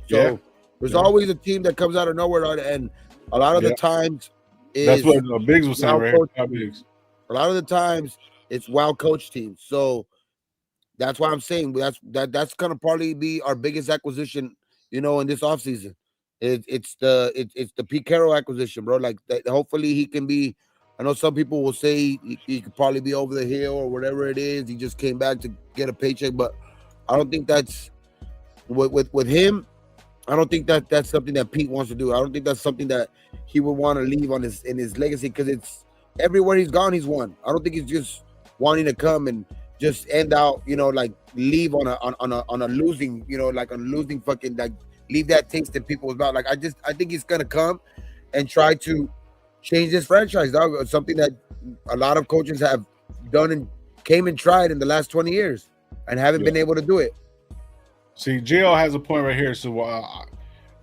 So there's always a team that comes out of nowhere, and a lot of the times that's what Biggs was saying right here. Biggs. A lot of the times it's well coached teams. So that's why I'm saying that's gonna probably be our biggest acquisition, you know, in this offseason. It's the Pete Carroll acquisition, bro. Like hopefully he can be. I know some people will say he could probably be over the hill or whatever it is. He just came back to get a paycheck, but I don't think that's with him. I don't think that's something that Pete wants to do. I don't think that's something that he would want to leave on in his legacy because it's everywhere he's gone, he's won. I don't think he's just wanting to come and just end out, you know, like leave on a losing, you know, like a losing fucking like. Leave that taste in people's mouth. Like I think he's gonna come and try to change this franchise, dog. Something that a lot of coaches have done and came and tried in the last 20 years and haven't been able to do it. See, Gio has a point right here. So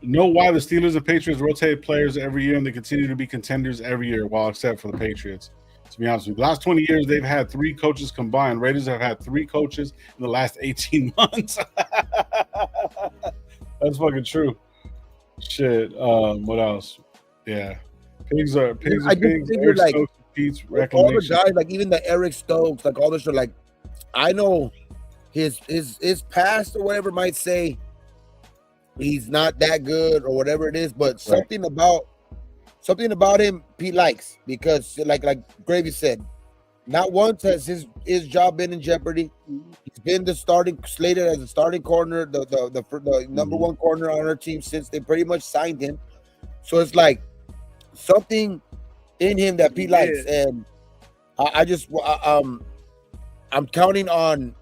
know why the Steelers and Patriots rotate players every year and they continue to be contenders every year, while except for the Patriots. To be honest with you, the last 20 years they've had 3 coaches combined. Raiders have had 3 coaches in the last 18 months. That's fucking true. Shit. What else? Yeah. Pigs are pigs. Eric like, Stokes, Pete's all the guys, like even the Eric Stokes, like all this shit, like I know his past or whatever might say he's not that good or whatever it is, but something about him Pete likes because like Gravy said, not once has his job been in jeopardy. He's been slated as a starting corner, the number one corner on our team since they pretty much signed him. So it's like something in him that Pete likes, and I'm counting on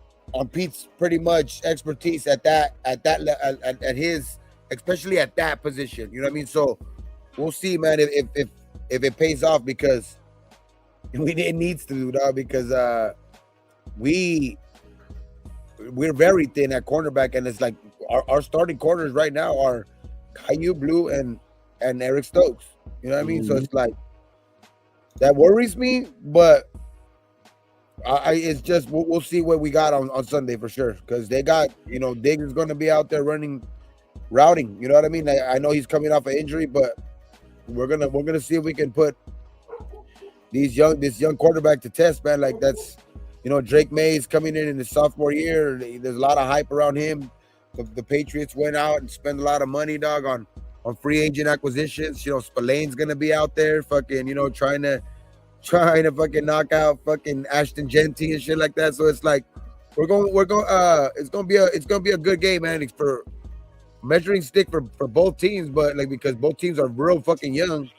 Pete's pretty much expertise at his, especially at that position. You know what I mean? So we'll see, man, if it pays off because. It needs to, dog, because we're very thin at cornerback, and it's like our starting corners right now are Caillou, Blue, and Eric Stokes. You know what I mean? So it's like that worries me, but it's just we'll see what we got on Sunday for sure, because they got, you know, Diggs is going to be out there routing. You know what I mean? I know he's coming off an injury, but we're gonna see if we can put this young quarterback to test, man. Like that's, you know, Drake May's coming in his sophomore year. There's a lot of hype around him. The Patriots went out and spent a lot of money, dog, on free agent acquisitions. You know, Spillane's gonna be out there, fucking, you know, trying to fucking knock out fucking Ashton Genty and shit like that. So it's like it's gonna be a good game, man. It's for measuring stick for both teams, but like because both teams are real fucking young.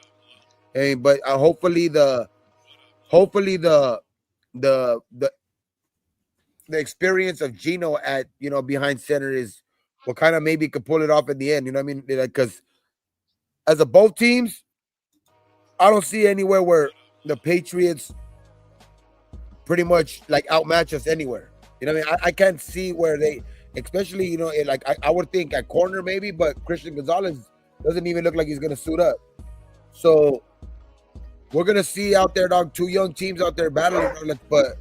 And but hopefully the experience of Gino at, you know, behind center is what kind of maybe could pull it off in the end. You know what I mean? Because as of both teams, I don't see anywhere where the Patriots pretty much like outmatch us anywhere. You know what I mean? I can't see where they, especially, you know, like I would think at corner maybe, but Christian Gonzalez doesn't even look like he's gonna suit up. So we're gonna see out there, dog, 2 young teams out there battling, but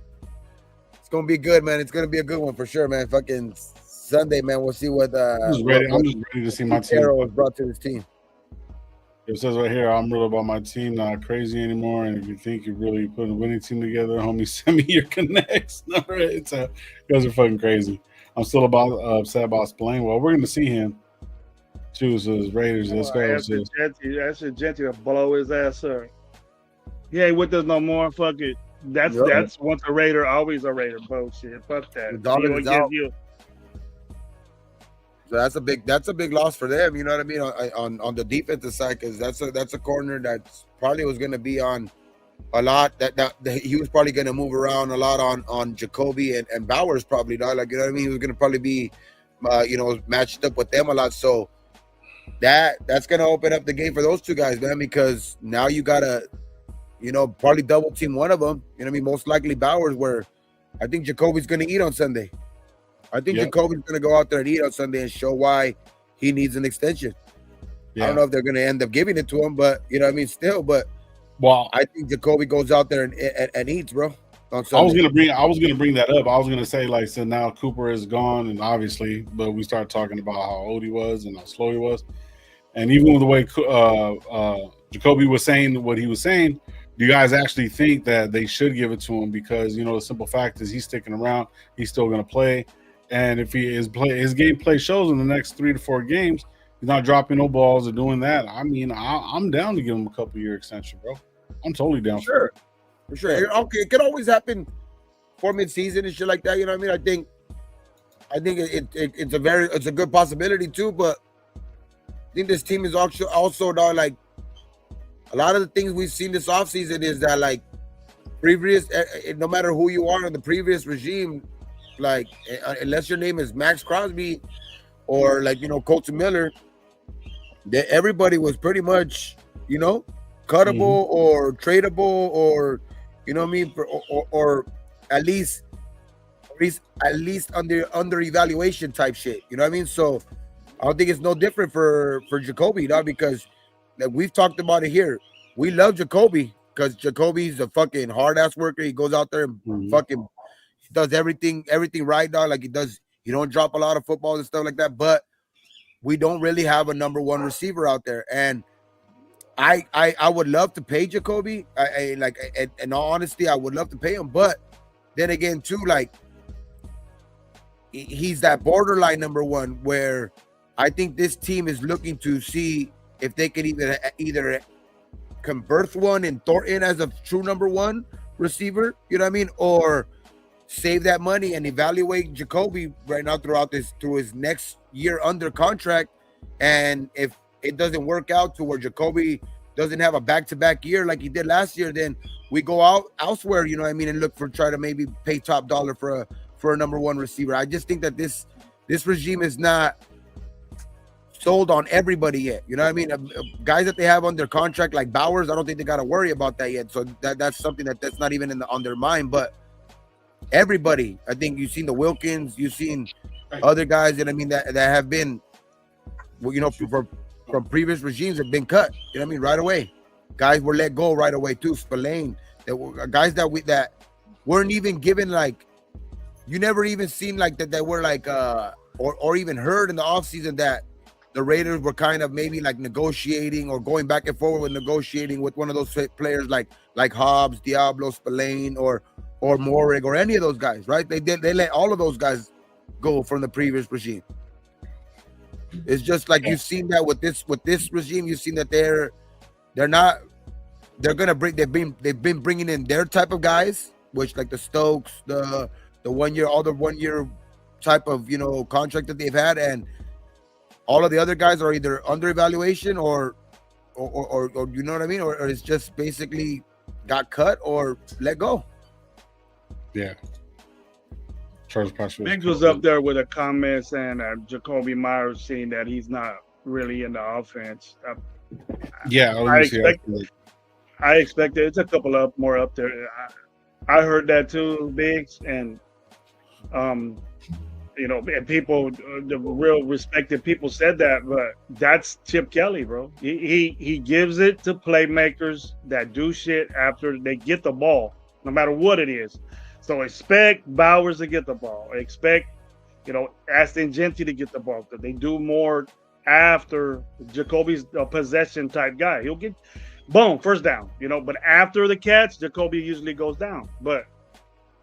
it's gonna be good, man. It's gonna be a good one for sure, man. Fucking Sunday, man. We'll see what I'm just ready to see my team. Carroll has brought to his team. It says right here, I'm real about my team, not crazy anymore. And if you think you're really putting a winning team together, homie, send me your connects. You guys are fucking crazy. I'm still upset about Spillane. Well, we're going to see him. Chooses Raiders. Let's go. That's a Genty to blow his ass up. He ain't with us no more. Fuck it. That's once a Raider, always a Raider. Bullshit. Fuck that. So that's a big loss for them. You know what I mean on the defensive side, because that's a corner that probably was going to be on a lot. That he was probably going to move around a lot on Jakobi and Bowers probably. Like, you know what I mean. He was going to probably be matched up with them a lot. So that's going to open up the game for those two guys, man, because now you got to probably double team one of them. You know what I mean? Most likely Bowers, where I think Jakobi's going to eat on Sunday. I think Jakobi's going to go out there and eat on Sunday and show why he needs an extension. Yeah. I don't know if they're going to end up giving it to him, but you know what I mean? Still, but I think Jakobi goes out there and eats, bro. On Sunday. I was gonna bring that up. I was gonna say, like, so now Cooper is gone, and obviously, but we started talking about how old he was and how slow he was, and even with the way Jakobi was saying what he was saying, do you guys actually think that they should give it to him? Because the simple fact is he's sticking around, he's still gonna play, and if his gameplay shows in the next 3 to 4 games, he's not dropping no balls or doing that. I mean, I'm down to give him a couple-year extension, bro. I'm totally down. For sure. Okay, it could always happen for mid-season and shit like that. You know what I mean? I think it's a good possibility too. But I think this team is also now, like, a lot of the things we've seen this offseason is that, like, previous, no matter who you are in the previous regime, like, unless your name is Max Crosby or, like, Colton Miller, that everybody was pretty much, cuttable or tradable, or what I mean, or at least under evaluation type shit. You know what I mean? So I don't think it's no different for Jakobi, because like we've talked about it here. We love Jakobi because Jakobi's a fucking hard ass worker. He goes out there and fucking does everything right, dog. Like he don't drop a lot of footballs and stuff like that. But we don't really have a number one receiver out there, and I would love to pay Jakobi. In all honesty, I would love to pay him. But then again, too, like, he's that borderline number one where I think this team is looking to see if they can either convert one in Thornton as a true number one receiver, you know what I mean, or save that money and evaluate Jakobi right now through his next year under contract. And if it doesn't work out to where Jakobi doesn't have a back-to-back year like he did last year, then we go out elsewhere, you know what I mean, and try to maybe pay top dollar for a number one receiver. I just think that this regime is not sold on everybody yet. You know what I mean? Guys that they have under contract like Bowers, I don't think they got to worry about that yet. So that's something that's not even on their mind. But everybody, I think you've seen the Wilkins, you've seen other guys that that have been, from previous regimes have been cut. You know what I mean? Right away. Guys were let go right away too. Spillane, guys that weren't even given, like, you never even seen like that were like or even heard in the offseason that the Raiders were kind of maybe like negotiating or going back and forward with negotiating with one of those players like Hobbs, Diablo, Spillane, or Morig, or any of those guys, right? They let all of those guys go from the previous regime. It's just like you've seen that with this regime. You've seen that they're gonna bring. They've been bringing in their type of guys, which like the Stokes, the 1 year, all the 1 year type of contract that they've had, and all of the other guys are either under evaluation or you know what I mean, or it's just basically got cut or let go. Yeah. Biggs was up there with a comment saying that Jakobi Meyers saying that he's not really in the offense. I expected it's a couple more up there. I heard that too, Biggs, and and people, the real respected people said that, but that's Chip Kelly, bro. He gives it to playmakers that do shit after they get the ball, no matter what it is. So expect Bowers to get the ball. Expect, Aston Genty to get the ball, because they do more after. Jakobi's a possession type guy. He'll get, boom, first down, but after the catch, Jakobi usually goes down. But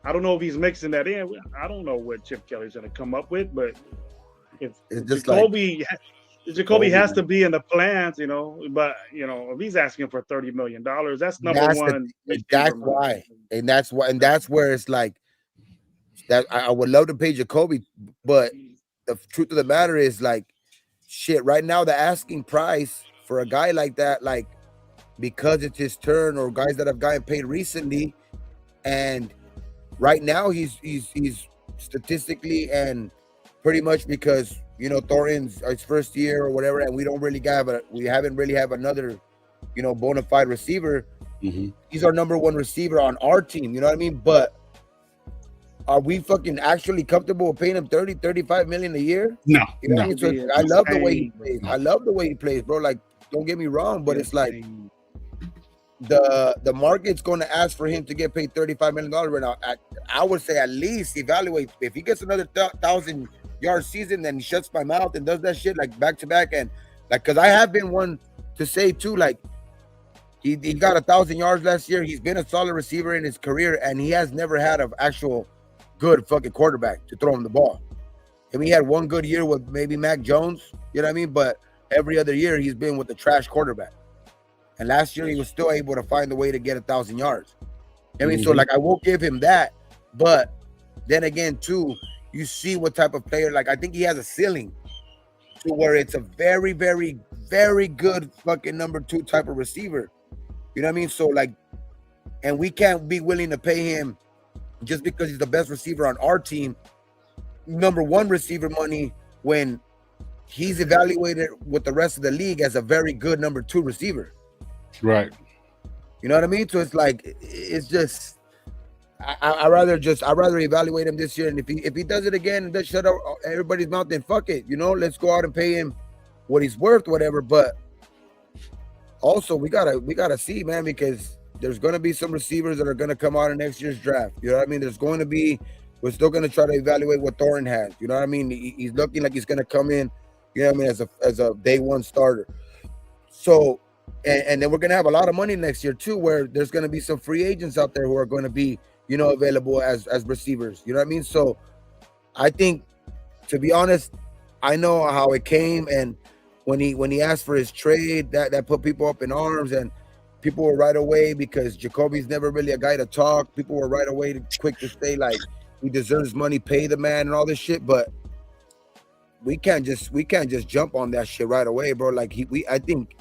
I don't know if he's mixing that in. I don't know what Chip Kelly's going to come up with, but if It's just Jakobi has to be in the plans, you know. But you know, if he's asking for $30 million, that's number one. That's why, and that's where it's like that. I would love to pay Jakobi, but the truth of the matter is, like, shit. Right now, the asking price for a guy like that, like, because it's his turn, or guys that have gotten paid recently, and right now he's statistically and pretty much because, you know, Thornton's his first year or whatever, and we haven't really have another, you know, bona fide receiver. Mm-hmm. He's our number one receiver on our team, you know what I mean? But are we fucking actually comfortable with paying him 35 million a year? No, you know no. what I mean? So I love the way he plays. I love the way he plays, bro. Like, don't get me wrong, but it's like the market's going to ask for him to get paid $35 million right now. I would say at least evaluate. If he gets another 1,000-yard season, then he shuts my mouth and does that shit like back to back. And like, because I have been one to say too, like, he got 1,000 yards last year. He's been a solid receiver in his career, and he has never had an actual good fucking quarterback to throw him the ball. I mean, he had one good year with maybe Mac Jones, you know what I mean? But every other year he's been with the trash quarterback. And last year he was still able to find a way to get 1,000 yards. I mean, so like, I will give him that. But then again, too, you see what type of player, like, I think he has a ceiling to where it's a very, very, very good fucking number 2 type of receiver. You know what I mean? So like, and we can't be willing to pay him just because he's the best receiver on our team, number 1 receiver money, when he's evaluated with the rest of the league as a very good number 2 receiver. Right. You know what I mean? So it's like, it's just, I rather evaluate him this year, and if he does it again and does shut up everybody's mouth, then fuck it. You know, let's go out and pay him what he's worth, whatever. But also we gotta see, man, because there's gonna be some receivers that are gonna come out in next year's draft. You know what I mean? We're still gonna try to evaluate what Thornton has. You know what I mean? He's looking like he's gonna come in, you know what I mean, as a day 1 starter. So. And then we're going to have a lot of money next year, too, where there's going to be some free agents out there who are going to be, you know, available as receivers. You know what I mean? So I think, to be honest, I know how it came. And when he asked for his trade, that put people up in arms. And people were right away, because Jakobi's never really a guy to talk. People were right away quick to say, like, he deserves money, pay the man and all this shit. But we can't just jump on that shit right away, bro. Like, I think.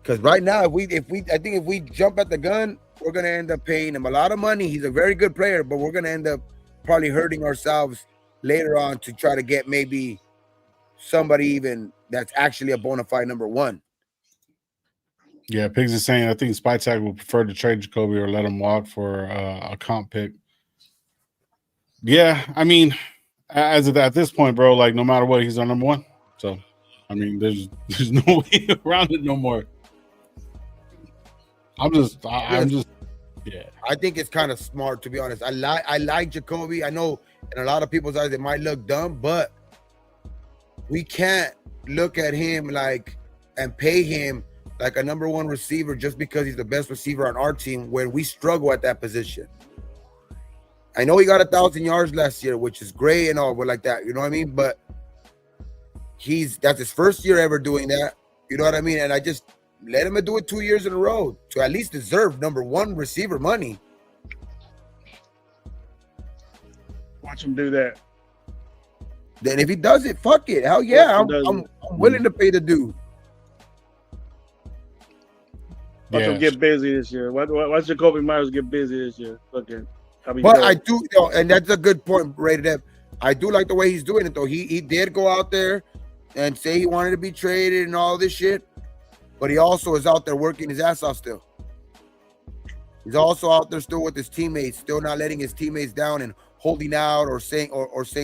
Because right now, if we jump at the gun, we're gonna end up paying him a lot of money. He's a very good player, but we're gonna end up probably hurting ourselves later on to try to get maybe somebody even that's actually a bona fide number 1. Yeah, Pigs is saying I think Spytag would prefer to trade Jakobi or let him walk for a comp pick. Yeah, I mean, as of at this point, bro, like, no matter what, he's our number 1. So, I mean, there's no way around it no more. I'm just, yeah. I think it's kind of smart, to be honest. I like Jakobi. I know in a lot of people's eyes it might look dumb, but we can't look at him like and pay him like a number 1 receiver just because he's the best receiver on our team, where we struggle at that position. I know he got 1,000 yards last year, which is great and all, but like that, you know what I mean? But that's his first year ever doing that. You know what I mean? And I just let him do it 2 years in a row to at least deserve number 1 receiver money. Watch him do that. Then if he does it, fuck it. Hell yeah, I'm willing to pay the dude. Watch him get busy this year. Watch Jakobi Meyers get busy this year. Okay. But I do, and that's a good point, Rated F. I do like the way he's doing it, though. He did go out there and say he wanted to be traded and all this shit, but he also is out there working his ass off still. He's also out there still with his teammates, still not letting his teammates down and holding out or saying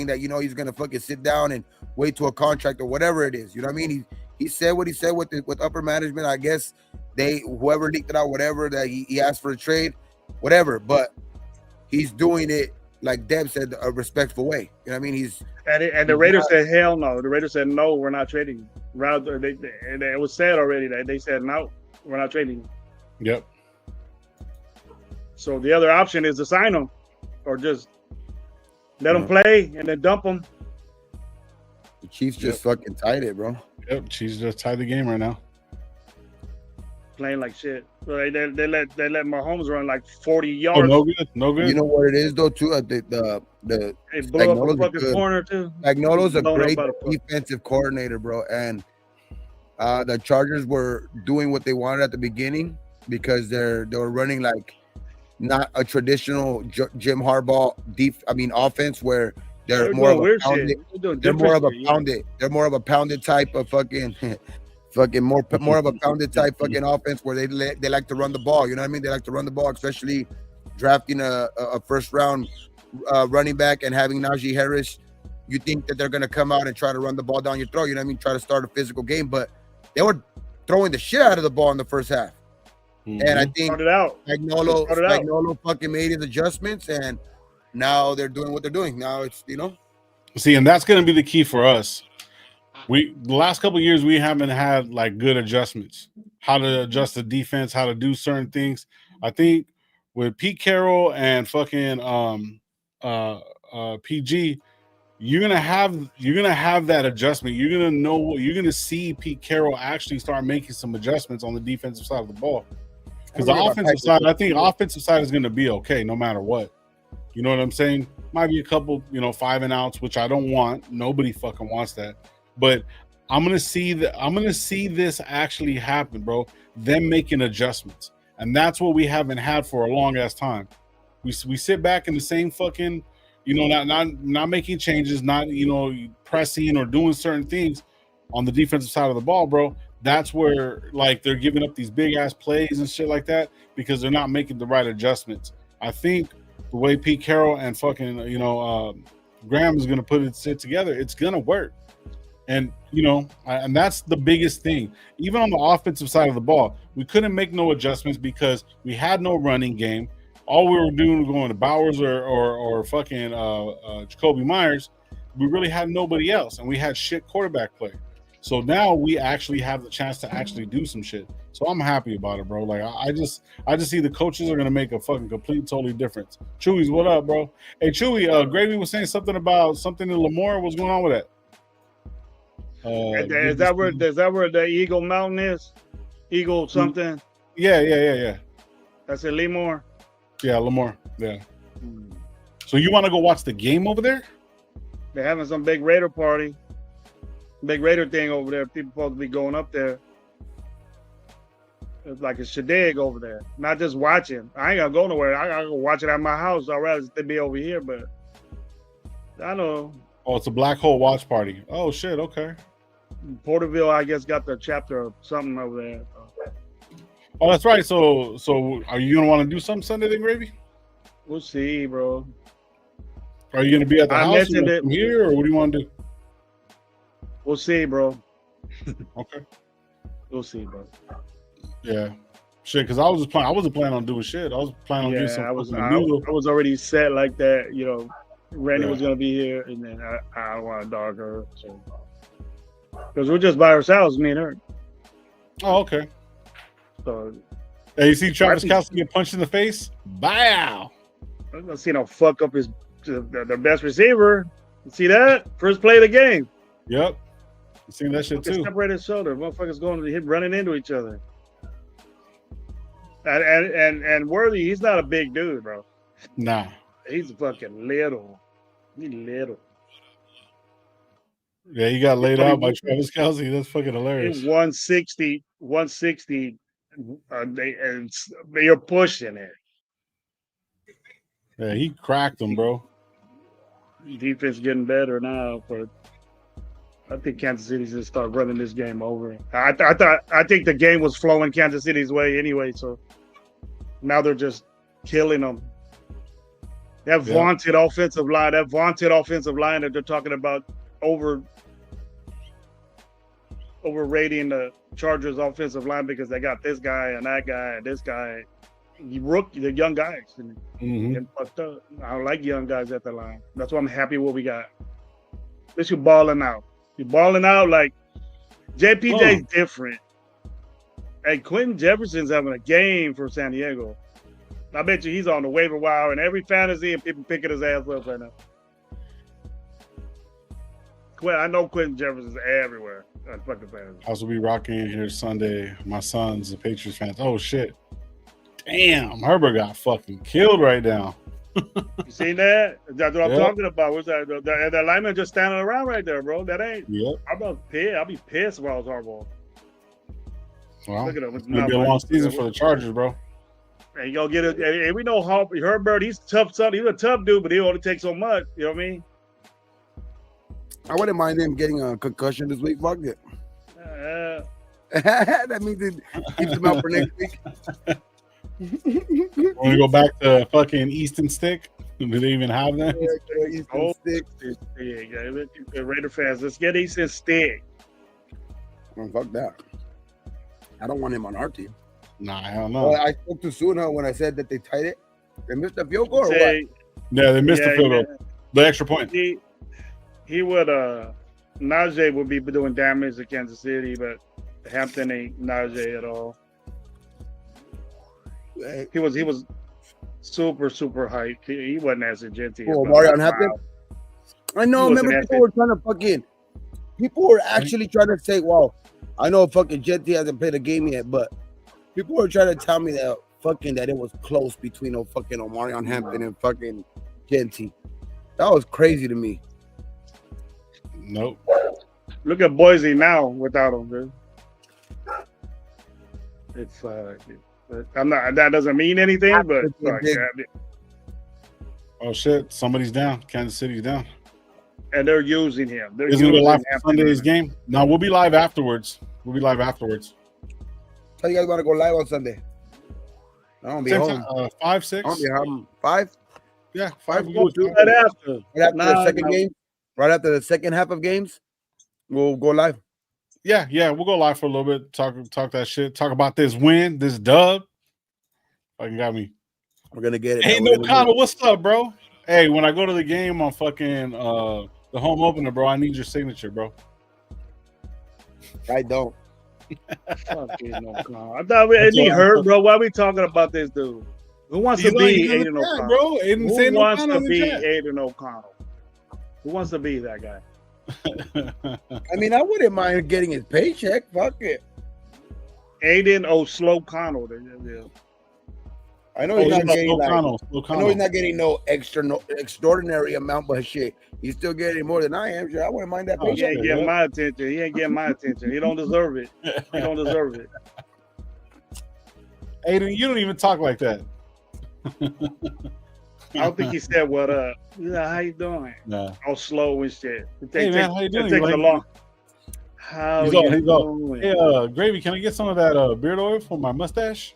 that, you know, he's gonna fucking sit down and wait to a contract or whatever it is. You know what I mean? He said what he said with upper management. I guess whoever leaked it out, whatever, that he asked for a trade, whatever. But he's doing it, like Deb said, a respectful way. You know what I mean? And the Raiders said hell no. The Raiders said no, we're not trading. Rather, it was said already that they said no, we're not trading. Yep. So the other option is to sign him. or just let them play and then dump them. The Chiefs just fucking tied it, bro. Yep, Chiefs just tied the game right now. Playing like shit. So they let Mahomes run like 40 yards. Oh, no good, no good. You know what it is though, too. The They blew up a fucking corner too. Spagnuolo's a great defensive coordinator, bro, and the Chargers were doing what they wanted at the beginning because they were running like not a traditional Jim Harbaugh offense where they're more of a pounded. They're more of a pounded. They're more of a pounded type of fucking more of a pounded type fucking offense where they like to run the ball. You know what I mean? They like to run the ball, especially drafting a first round running back and having Najee Harris. You think that they're gonna come out and try to run the ball down your throat? You know what I mean? Try to start a physical game, but they were throwing the shit out of the ball in the first half. Mm-hmm. And I think Spagnuolo fucking made his adjustments, and now they're doing what they're doing. Now it's See, and that's going to be the key for us. The last couple of years we haven't had like good adjustments. How to adjust the defense, how to do certain things. I think with Pete Carroll and fucking PG, you're gonna have that adjustment. You're gonna see Pete Carroll actually start making some adjustments on the defensive side of the ball. Because the offensive side, I think offensive side is gonna be okay no matter what. You know what I'm saying? Might be a couple, 5 and outs, which I don't want. Nobody fucking wants that. But I'm gonna see this actually happen, bro. Them making adjustments, and that's what we haven't had for a long ass time. We sit back in the same fucking, not making changes, not pressing or doing certain things on the defensive side of the ball, bro. That's where like they're giving up these big ass plays and shit like that because they're not making the right adjustments. I think the way Pete Carroll and fucking Graham is gonna put it together, it's gonna work. And and that's the biggest thing. Even on the offensive side of the ball, we couldn't make no adjustments because we had no running game. All we were doing was going to Bowers or fucking Jakobi Meyers. We really had nobody else, and we had shit quarterback play. So now we actually have the chance to actually do some shit. So I'm happy about it, bro. Like I just see the coaches are gonna make a fucking complete, totally difference. Chewy's, what up, bro? Hey, Chewy, Gravy was saying something about something in Lamar. What's going on with that? Is that where the Eagle Mountain is? Eagle something? Yeah. That's in Lemoore? Yeah, Lamar. Yeah. So you want to go watch the game over there? They're having some big Raider party. Big Raider thing over there. People supposed to be going up there. It's like a shindig over there. Not just watching. I ain't gonna go nowhere. I gotta go watch it at my house. I'd rather they be over here, but I know. Oh, it's a black hole watch party. Oh shit, okay. Porterville, I guess, got the chapter of something over there. Oh, that's right. So are you gonna want to do something Sunday then, Gravy? We'll see, bro. Are you gonna be at the house from here, or what do you want to do? We'll see, bro. Okay. We'll see, bro. Yeah. Shit, because I wasn't planning on doing shit. I was planning on doing something. I was already set like that, Randy was gonna be here, and then I don't want to dog her, so because we're just by ourselves, me and her. Oh, okay. So, hey, you see Travis Kelce get punched in the face? Bow. I'm not seeing him fuck up their best receiver. You see that? First play of the game. Yep. You seen that shit too? Separated shoulder. Motherfuckers running into each other. And Worthy, he's not a big dude, bro. Nah. He's fucking little. He's little. Yeah, he got laid out by Travis Kelce. That's fucking hilarious. 160. And you're pushing it. Yeah, he cracked him, bro. Defense getting better now, but I think Kansas City's gonna start running this game over. I think the game was flowing Kansas City's way anyway, so now they're just killing them. That vaunted offensive line that they're talking about overrating the Chargers offensive line because they got this guy and that guy and this guy. The young guys and getting fucked up. I don't like young guys at the line. That's why I'm happy what we got. At least you're balling out. You're balling out like JPJ's different. Hey, Quentin Jefferson's having a game for San Diego. I bet you he's on the waiver wire in every fantasy and people picking his ass up right now. I know Quentin Jefferson's everywhere. Fucking fantasy. I will be rocking here Sunday. My son's a Patriots fan. Oh shit! Damn, Herbert got fucking killed right now. You seen that? That's what I'm talking about. What's that? That lineman just standing around right there, bro. That ain't. Yep. I'll be pissed if I was Harbaugh. Well, look at him. It's gonna be a long season for the Chargers, bro. And you gonna get it. And we know Herbert. He's tough. He's a tough dude, but he only takes so much. You know what I mean? I wouldn't mind him getting a concussion this week. Fuck it. That means it keeps him out for next week. Want to go back to fucking Easton Stick? Do they even have that? Easton Stick. Yeah, Raider fans, let's get Easton Stick. Oh, fuck that. I don't want him on our team. Nah, hell no. Well, I spoke too soon when I said that they tied it. They missed the field goal or what? Yeah, they missed the field goal. The extra point. He would Najee would be doing damage to Kansas City, but Hampton ain't Najee at all. He was super hyped. He wasn't as gentle. Oh, Marion Hampton? I know. Remember people were actually trying to say, well, I know fucking Genty hasn't played a game yet, but people were trying to tell me that that it was close between fucking Omarion Hampton and fucking Genty. That was crazy to me. Nope. Look at Boise now without him, dude. It's I'm not. That doesn't mean anything, but oh shit! Somebody's down. Kansas City's down, and they're using him. They're Isn't it live for Sunday's game? No, we'll be live afterwards. How you guys want to go live on Sunday? I don't be home. 5, 6. I'll be home. 5. Yeah, 5. We'll do that after. The second game. Right after the second half of games, we'll go live. Yeah, we'll go live for a little bit. Talk that shit. Talk about this win, this dub. Fucking got me. We're gonna get it. Hey, no Connor, what's up, bro? Hey, when I go to the game on fucking the home opener, bro, I need your signature, bro. I don't. Fuck you, no Connor. I thought he hurt, bro. Why are we talking about this dude? Who wants to be Aiden O'Connell, bro? Who wants to be Aiden O'Connell? Who wants to be that guy? I mean, I wouldn't mind getting his paycheck. Fuck it. Aiden O'Connell. I know he's not getting I know he's not getting no extraordinary amount, but shit, he's still getting more than I am. Sure, I wouldn't mind that paycheck. He ain't getting my attention. He ain't getting my attention. He don't deserve it. He don't deserve it. Aiden, you don't even talk like that. I don't think he said what up. Yeah, how you doing? Nah. All slow and shit. Hey man, how you doing? It takes a long. How you doing? Hey, Gravy, can I get some of that beard oil for my mustache?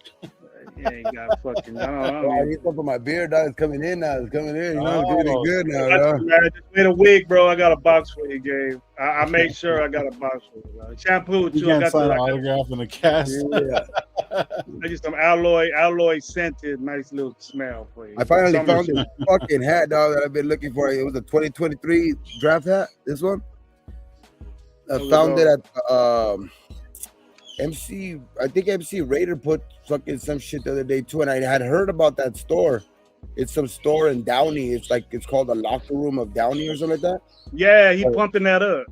Yeah, you got fucking. I need some for my beard. It's coming in now. It's coming in. You know, it's getting good now. Just wait a week, bro. I got a box for you, Gabe. I made sure I got a box for you, bro. Shampoo too. You can't sign an autograph in the cast. Yeah. I just some alloy scented, nice little smell for you. I finally found this fucking hat, dog, that I've been looking for. It was a 2023 draft hat. This one. I found it at MC. I think MC Raider put fucking some shit the other day too, and I had heard about that store. It's some store in Downey. It's called the Locker Room of Downey or something like that. Yeah, he pumping that up.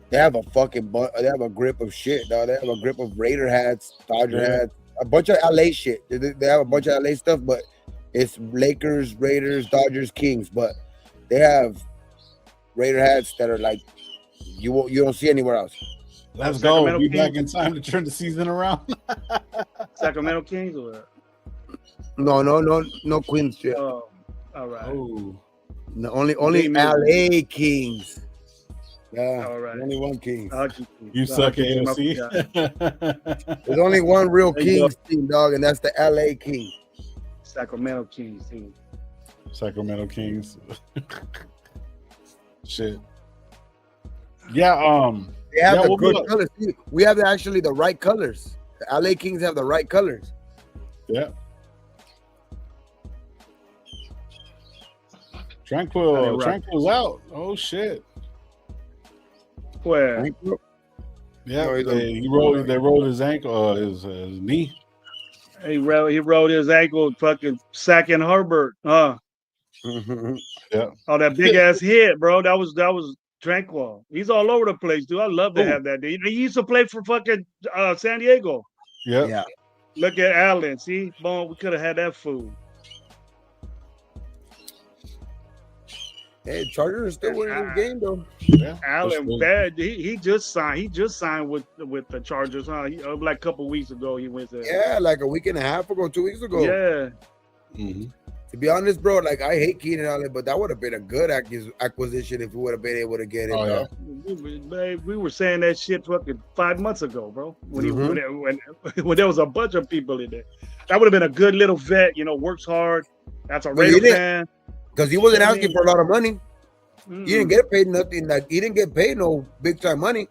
They have a fucking they have a grip of shit, dog. They have a grip of Raider hats, Dodger hats, a bunch of LA shit. They have a bunch of LA stuff, but it's Lakers, Raiders, Dodgers, Kings. But they have Raider hats that are like you don't see anywhere else. Let's go. Be back in time to turn the season around. Sacramento Kings or what? No Queens shit. Oh, all right. Oh. No, only LA Kings. Yeah, all right. Only one King. You suck at AFC. There's only one real Kings team, dog, and that's the LA Kings. Sacramento Kings team. Sacramento Kings. Shit. Yeah, they have the good colors. We have actually the right colors. The LA Kings have the right colors. Yeah. Tranquil's out. Oh shit. Where? Yeah, they rolled his ankle, his knee. He rolled his ankle, fucking sacking Herbert. Yeah. Oh, that big ass hit, bro. That was tranquil. He's all over the place, dude. I love to have that dude. He used to play for fucking San Diego. Yep. Yeah. Look at Allen. See, boom, we could have had that fool. Hey, Chargers are still winning this game though. Yeah. Allen bad. He just signed. He just signed with the Chargers, huh? Like a couple weeks ago, he went there. Yeah, like a week and a half ago, 2 weeks ago. Yeah. Mm-hmm. To be honest, bro, like I hate Keenan Allen, but that would have been a good acquisition if we would have been able to get him. Oh, yeah. We were saying that shit fucking 5 months ago, bro. When when there was a bunch of people in there, that would have been a good little vet. You know, works hard. That's a Raider fan. Because he wasn't asking for a lot of money. He didn't get paid nothing. Like he didn't get paid no big time money.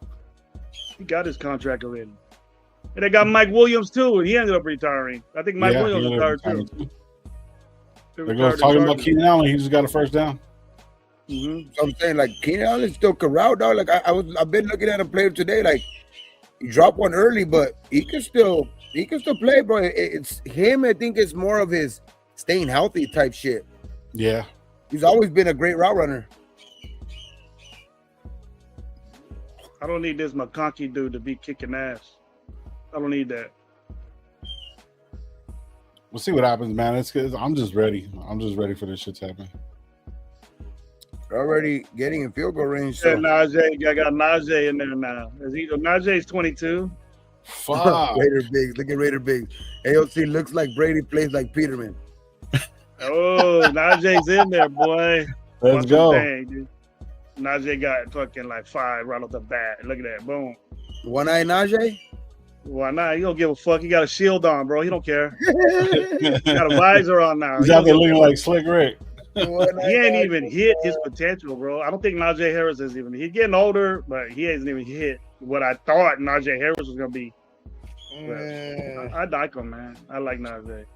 He got his contract already. And they got Mike Williams too, and he ended up retiring. I think Mike Williams retired too. They're talking about Keenan Allen. He just got a first down. Mm-hmm. So I'm saying, like, Keenan Allen still corral, dog. Like I've been looking at him play today. Like he dropped one early, but he can still play, bro. It's him. I think it's more of his staying healthy type shit. Yeah. He's always been a great route runner. I don't need this McConkey dude to be kicking ass. I don't need that. We'll see what happens, man. It's good. I'm just ready. I'm just ready for this shit to happen. They're already getting in field goal range. Yeah, So. Najee. I got Najee in there now. Najee's 22. Fuck. Raider Biggs. Look at Raider Biggs. AOC looks like Brady, plays like Peterman. Oh, Najee's in there, boy. Let's go. Thing, Najee got fucking like 5 right off the bat. Look at that. Boom. One-eye Najee? Why not? He don't give a fuck. He got a shield on, bro. He don't care. He got a visor on now. He's out there looking like Slick Rick. He ain't even hit his potential, bro. I don't think Najee Harris is even. He's getting older, but he hasn't even hit what I thought Najee Harris was gonna be. I like him, man. I like Najee.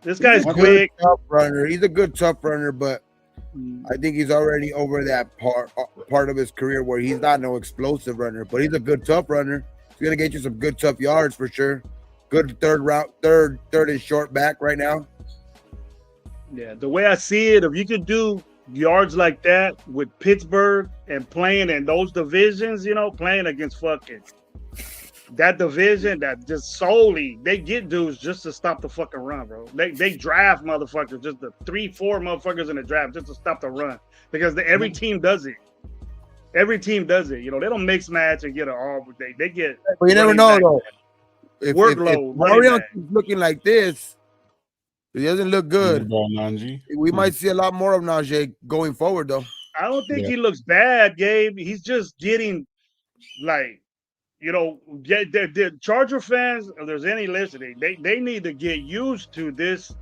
This guy's quick. Tough runner. He's a good tough runner, but I think he's already over that part of his career where he's not no explosive runner, but he's a good tough runner. He's gonna get you some good tough yards for sure. Good third and short back right now. Yeah, the way I see it, if you could do yards like that with Pittsburgh and playing in those divisions, you know, playing against fucking that division that just solely they get dudes just to stop the fucking run, bro. They draft motherfuckers, just the 3-4 motherfuckers in the draft just to stop the run because every team does it. Every team does it. You know, they don't mix match and get it all, but they get. But you never know though. If Mario is looking like this, it doesn't look good. We might see a lot more of Najee going forward, though. I don't think he looks bad, Gabe. He's just getting, like, you know, the Charger fans, if there's any listening, they need to get used to this.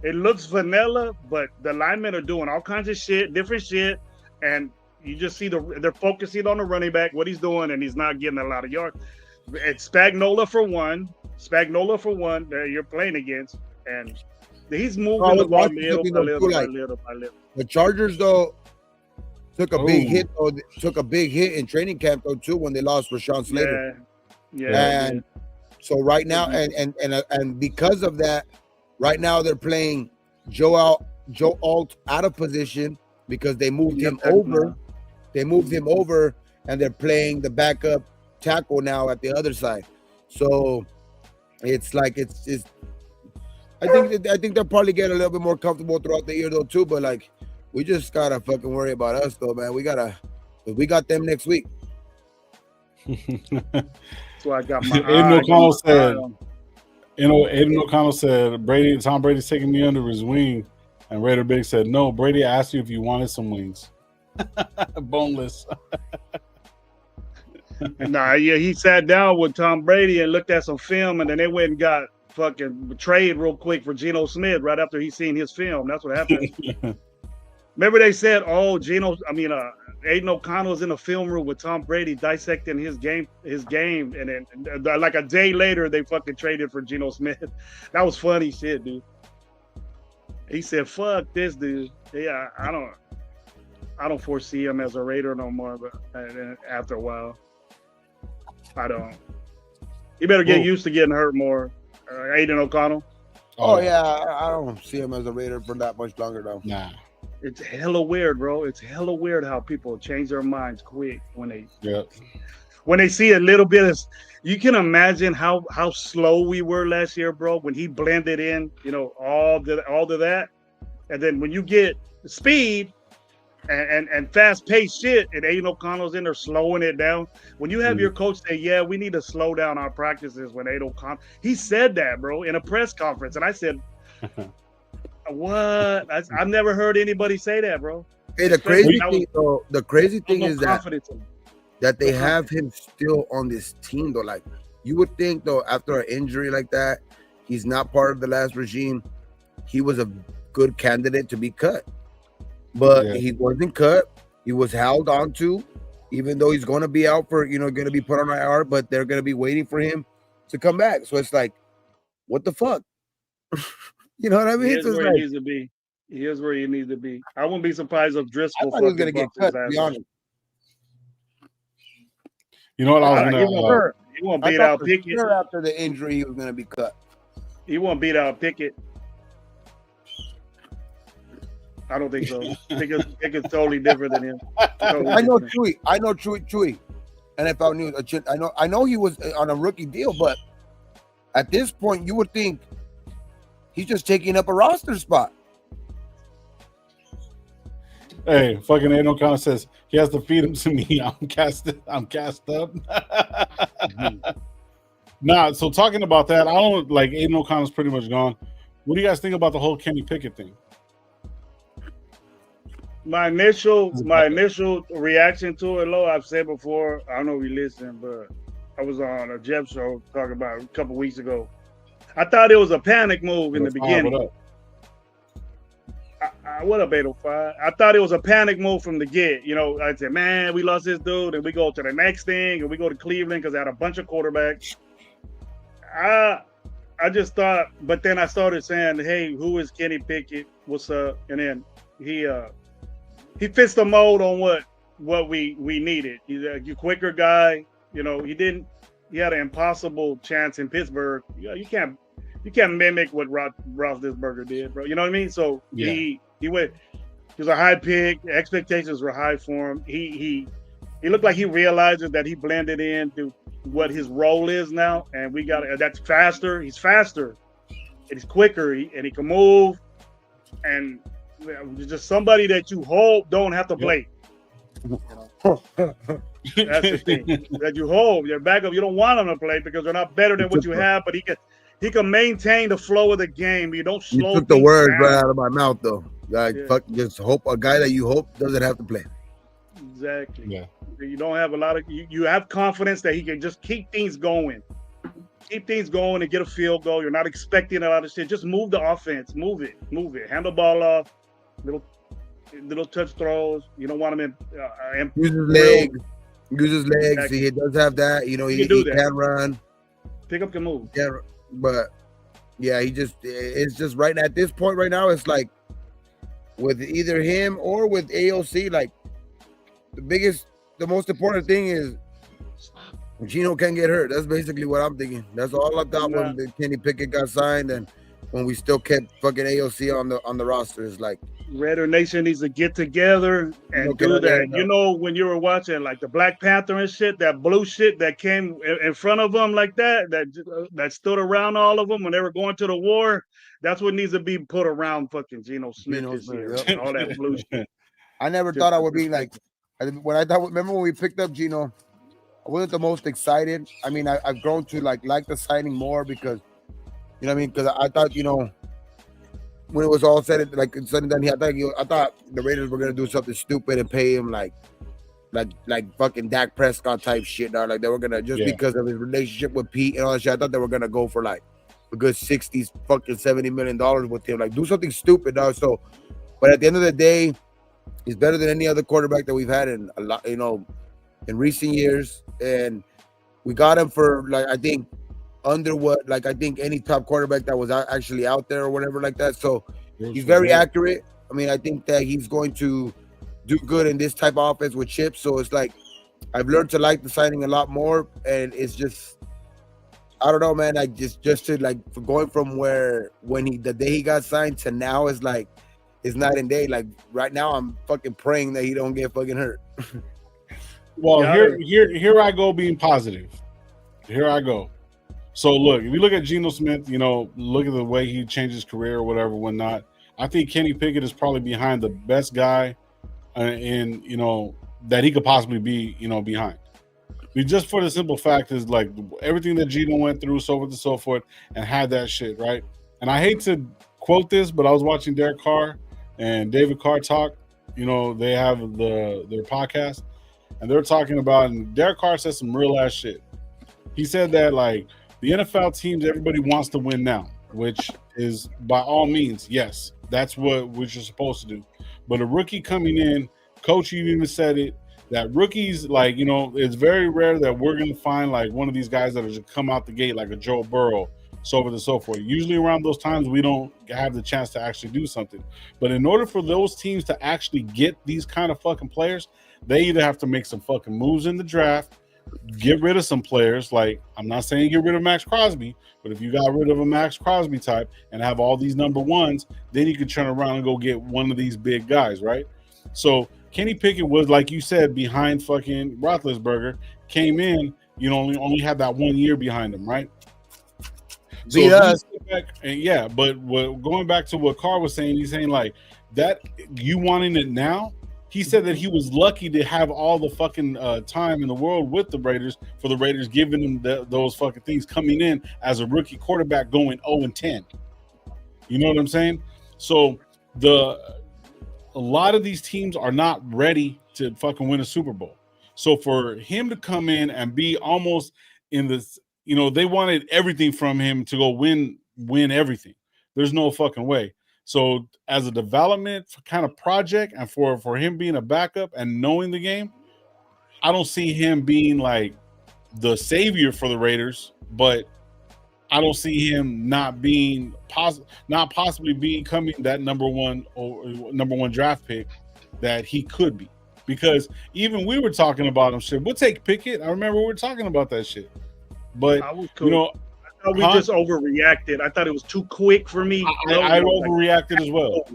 It looks vanilla, but the linemen are doing all kinds of shit, different shit, and you just see they're focusing on the running back, what he's doing, and he's not getting a lot of yards. It's Spagnuolo for one that you're playing against, and he's moving the ball little by little. The Chargers, though, took a big hit. Took a big hit in training camp, though, too, when they lost Rashawn Slater. Yeah. So right now, and because of that, right now they're playing Joe Alt out of position because they moved him over. They moved him over, and they're playing the backup tackle now at the other side. So it's like it's. I think they'll probably get a little bit more comfortable throughout the year though too. But like, we just gotta fucking worry about us though, man. We got them next week. So I got my. Aiden O'Connell said. Aiden O'Connell said Tom Brady's taking me under his wing, and Raider Big said no. Brady asked you if you wanted some wings. Boneless. He sat down with Tom Brady and looked at some film, and then they went and got fucking betrayed real quick for Gino Smith right after he seen his film. That's what happened. Remember they said, Aiden O'Connell's in a film room with Tom Brady dissecting his game, and then like a day later they fucking traded for Gino Smith. That was funny shit, dude. He said, "Fuck this dude." Yeah, I don't foresee him as a Raider no more. But after a while, I don't. He better get used to getting hurt more. Aiden O'Connell. Oh yeah, I don't see him as a Raider for that much longer now. Nah. It's hella weird, bro. It's hella weird how people change their minds quick when they see a little bit of. You can imagine how slow we were last year, bro. When he blended in, all of that, and then when you get speed and fast paced shit, and Aiden O'Connell's in there slowing it down. When you have your coach say, "Yeah, we need to slow down our practices," when Aiden O'Connell, he said that, bro, in a press conference, and I said. What? I've never heard anybody say that, bro. Hey, the crazy thing, though, is that they have him still on this team, though. Like, you would think, though, after an injury like that, he's not part of the last regime. He was a good candidate to be cut, but he wasn't cut. He was held on to, even though he's going to be out for, going to be put on IR, but they're going to be waiting for him to come back. So it's like, what the fuck? You know what I mean? Here's where he needs to be. Here's where he needs to be. I wouldn't be surprised if Driscoll was going to get cut, to be honest. You know what I was going to he won't beat out Pickett. Sure after the injury, he was going to be cut. He won't beat out Pickett. I don't think so. Pickett's totally different than him. I know Chewy. NFL News. I know he was on a rookie deal, but at this point, you would think he's just taking up a roster spot. Hey, fucking Aiden O'Connell says he has to feed him to me. I'm cast up. Nah, so talking about that, I don't like Aiden O'Connell's pretty much gone. What do you guys think about the whole Kenny Pickett thing? My initial reaction to it, I've said before, I don't know if you listen, but I was on a Jeff show talking about it a couple weeks ago. I thought it was a panic move in the beginning. What up? What up, 805? I thought it was a panic move from the get. I said, man, we lost this dude, and we go to the next thing, and we go to Cleveland because they had a bunch of quarterbacks. I just thought, but then I started saying, hey, who is Kenny Pickett? What's up? And then he fits the mold on what we needed. He's a quicker guy. He had an impossible chance in Pittsburgh. You can't mimic what Roethlisberger did, bro. You know what I mean? So he went. He was a high pick. The expectations were high for him. He looked like he realizes that he blended into what his role is now, and that's faster. He's faster, and he's quicker, and he can move, and just somebody that you hope don't have to play. That's the thing that you hope your backup. You don't want them to play because they're not better than what you have, but he can maintain the flow of the game. You don't slow. You took the words right out of my mouth, though. Like, just hope a guy that you hope doesn't have to play. Exactly. Yeah. You don't have a lot of. You have confidence that he can just keep things going. Keep things going and get a field goal. You're not expecting a lot of shit. Just move the offense. Move it. Hand the ball off. Little touch throws. You don't want him in. Use his legs. Exactly. He does have that. He can run. Pick up, can move. Yeah, but it's just right at this point right now. It's like with either him or with AOC. Like the most important thing is Gino can't get hurt. That's basically what I'm thinking. That's all I thought when Kenny Pickett got signed and when we still kept fucking AOC on the roster. It's like Raider Nation needs to get together and do that. When you were watching like the Black Panther and shit, that blue shit that came in front of them like that stood around all of them when they were going to the war. That's what needs to be put around fucking Gino Smith this year. Yep. All that blue shit. I never thought I would be like remember when we picked up Gino, I wasn't the most excited. I mean, I've grown to like the signing more because you know what I mean? Because I thought, when it was all said and done, I thought the Raiders were gonna do something stupid and pay him like fucking Dak Prescott type shit. Now, like they were gonna because of his relationship with Pete and all that shit. I thought they were gonna go for like a good $70 million with him. Like do something stupid, dog. So, but at the end of the day, he's better than any other quarterback that we've had in a lot, in recent years. And we got him for I think under what I think any top quarterback that was actually out there or whatever like that. So he's very accurate. I mean, I think that he's going to do good in this type of offense with chips. So it's like I've learned to like the signing a lot more, and it's just I don't know, man. Like just to like for going from where the day he got signed to now is like it's night and day. Like right now, I'm fucking praying that he don't get fucking hurt. Well, Yeah. here I go being positive. Here I go. So look, if you look at Gino Smith, you know, look at the way he changed his career or whatever, whatnot. I think Kenny Pickett is probably behind the best guy in, you know, that he could possibly be, you know, behind. Just for the simple fact is like everything that Gino went through, so forth and so forth, and had that shit, right? And I hate to quote this, but I was watching Derek Carr and David Carr talk. You know, they have their podcast, and they're talking about, and Derek Carr said some real ass shit. He said that like the NFL teams, everybody wants to win now, which is by all means, yes, that's what you're supposed to do. But a rookie coming in, coach, you even said it, that rookies, like, you know, it's very rare that we're going to find like one of these guys that are just come out the gate like a Joe Burrow, so forth and so forth. Usually around those times, we don't have the chance to actually do something. But in order for those teams to actually get these kind of fucking players, they either have to make some fucking moves in the draft, get rid of some players. Like, I'm not saying get rid of Max Crosby, but if you got rid of a Max Crosby type and have all these number ones, then you could turn around and go get one of these big guys, right? So Kenny Pickett was, like you said, behind fucking Roethlisberger, came in, you know, only had that 1 year behind him, right? So going back to what Carr was saying, he's saying like that you wanting it now. He said that he was lucky to have all the fucking time in the world with the Raiders, for the Raiders giving him those fucking things, coming in as a rookie quarterback going 0-10. You know what I'm saying? So a lot of these teams are not ready to fucking win a Super Bowl. So for him to come in and be almost in this, you know, they wanted everything from him to go win everything. There's no fucking way. So as a development kind of project, and for him being a backup and knowing the game, I don't see him being like the savior for the Raiders, but I don't see him not possibly becoming that number one draft pick that he could be. Because even we were talking about him, shit. We'll take Pickett. I remember we were talking about that shit. But you know, we just overreacted. I thought it was too quick for me. I overreacted as well.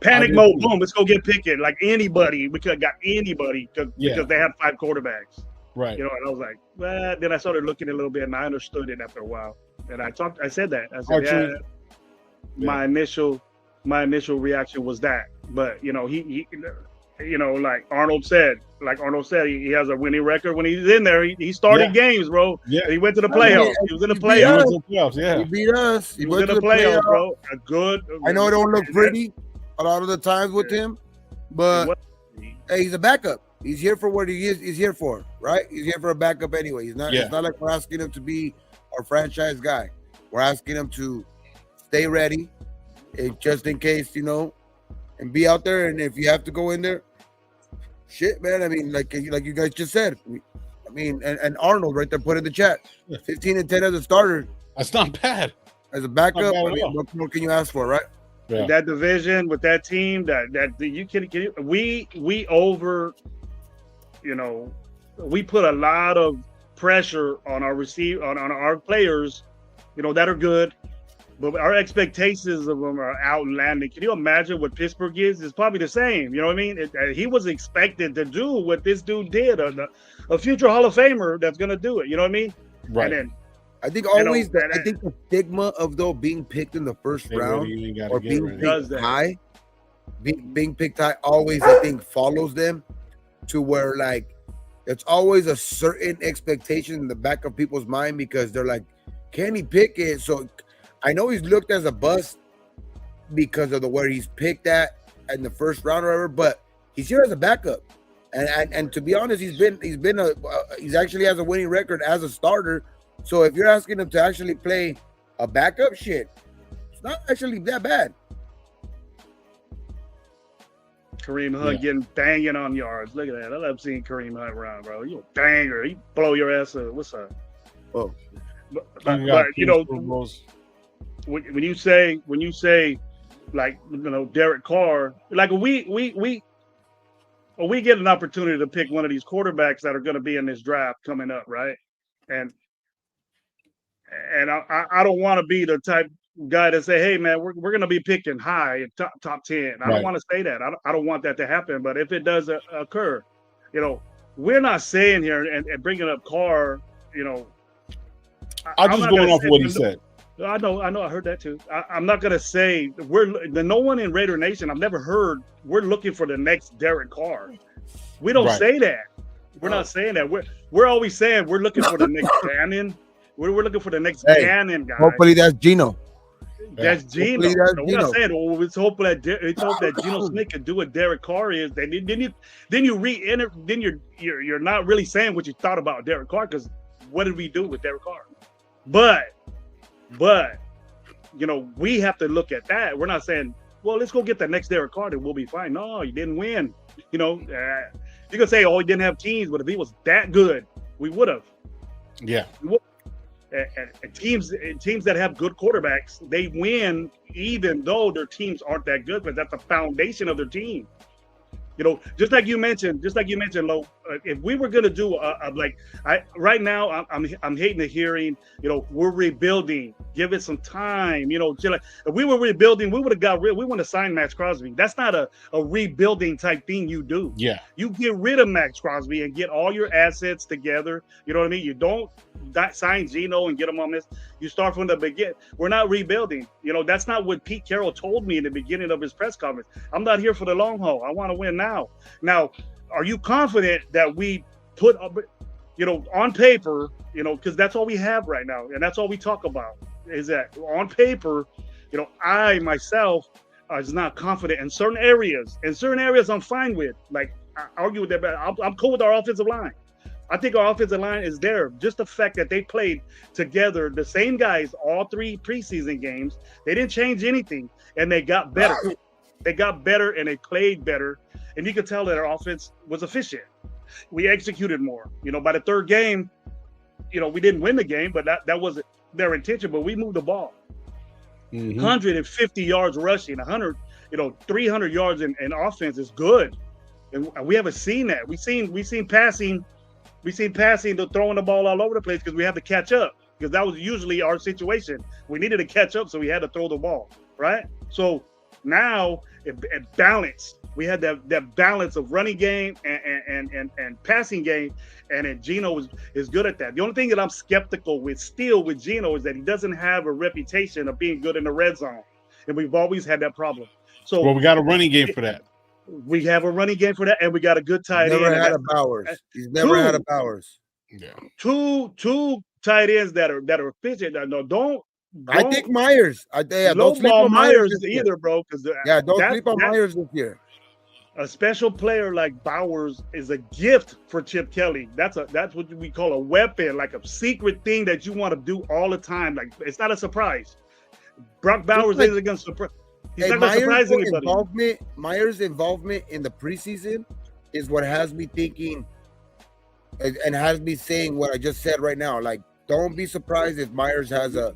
Panic mode. Boom. Let's go get Pickett. Like anybody. We could have got anybody because they had 5 quarterbacks. Right. You know, and I was like, well, then I started looking a little bit and I understood it after a while. And I said that. I said, my initial reaction was that. But, you know, he you know, like Arnold said, he has a winning record. When he's in there, he started games, bro. Yeah. He went to the playoffs. He was in the playoffs. He beat us. He was in the playoffs, bro. I know it don't look pretty a lot of the times with him, but hey, he's a backup. He's here for what he's here for, right? He's here for a backup anyway. It's not like we're asking him to be our franchise guy. We're asking him to stay ready, just in case, you know, and be out there. And if you have to go in there, shit, man. I mean, like you guys just said. I mean, and Arnold right there put in the chat, 15-10 as a starter. That's not bad. As a backup, I mean, what more can you ask for, right? Yeah. That division with that team, we over, you know, we put a lot of pressure on our on our players, you know, that are good, but our expectations of them are outlandish. Can you imagine what Pittsburgh is? It's probably the same. You know what I mean? He was expected to do what this dude did, a future Hall of Famer that's going to do it. You know what I mean? Right. And then, I think always, I think the stigma of being picked in the first round or being picked high, being picked high always, I think, follows them to where like it's always a certain expectation in the back of people's mind because they're like, can he pick it? So I know he's looked as a bust because of where he's picked at in the first round or whatever, but he's here as a backup. And to be honest, he's actually has a winning record as a starter. So if you're asking him to actually play a backup, shit, it's not actually that bad. Kareem Hunt getting banging on yards. Look at that. I love seeing Kareem Hunt around, bro. You a banger. He blow your ass up. What's up? Oh. But you know, when you say like, you know, Derek Carr, like we get an opportunity to pick one of these quarterbacks that are going to be in this draft coming up, right? And And I don't want to be the type guy to say, hey man, we're going to be picking high top 10. I don't want to say that. I don't want that to happen. But if it does occur, we're not saying here and bringing up Carr, I'm just going off what he said. I know. I heard that too. I'm not going to say no one in Raider Nation, I've never heard we're looking for the next Derek Carr. We don't say that. We're not saying that. We're always saying we're looking for the next Gannon. We're looking for the next Gannon guy. Hopefully that's Gino. That's Gino. We're not saying, let's hope that Gino Smith can do what Derek Carr is. Then you're not really saying what you thought about Derek Carr, because what did we do with Derek Carr? But we have to look at that. We're not saying, well, let's go get the next Derek Carr and we'll be fine. No, you didn't win. You can say, oh, he didn't have teams, but if he was that good, we would have. Yeah. And teams that have good quarterbacks, they win even though their teams aren't that good, but that's the foundation of their team. Just like you mentioned, Lo, if we were gonna do right now, I'm hating the hearing. We're rebuilding. Give it some time. If we were rebuilding, we would have we want to sign Max Crosby. That's not a rebuilding type thing you do. Yeah, you get rid of Max Crosby and get all your assets together. You know what I mean? You don't sign Gino and get them on this. You start from the beginning. We're not rebuilding. That's not what Pete Carroll told me in the beginning of his press conference. I'm not here for the long haul. I want to win now. Now, are you confident that we put, on paper, because that's all we have right now, and that's all we talk about is that on paper, I myself is not confident in certain areas. In certain areas, I'm fine with. Like, I argue with that, but I'm cool with our offensive line. I think our offensive line is there. Just the fact that they played together, the same guys, all 3 preseason games, they didn't change anything, and they got better. They got better, and they played better, and you could tell that our offense was efficient. We executed more. By the 3rd game, we didn't win the game, but that wasn't their intention, but we moved the ball. 150 yards rushing, 300 yards in offense is good. And we haven't seen that. We've seen passing. We've seen passing, throwing the ball all over the place because we have to catch up, because that was usually our situation. We needed to catch up, so we had to throw the ball, right? So now it balanced. We had that balance of running game and passing game, and then Gino is good at that. The only thing that I'm skeptical with Gino is that he doesn't have a reputation of being good in the red zone, and we've always had that problem. So we got a running game for that. We have a running game for that, and we got a good tight end. He's never had a Bowers. Yeah. Two tight ends that are efficient. No, don't. I think Myers. Don't sleep on Myers either, bro. Don't sleep on Myers this year. A special player like Bowers is a gift for Chip Kelly. That's what we call a weapon, like a secret thing that you want to do all the time. Like, it's not a surprise. Brock Bowers isn't going to surprise. He's not going to surprise anybody. Myers' involvement in the preseason is what has me thinking and has me saying what I just said right now. Like, don't be surprised if Myers has a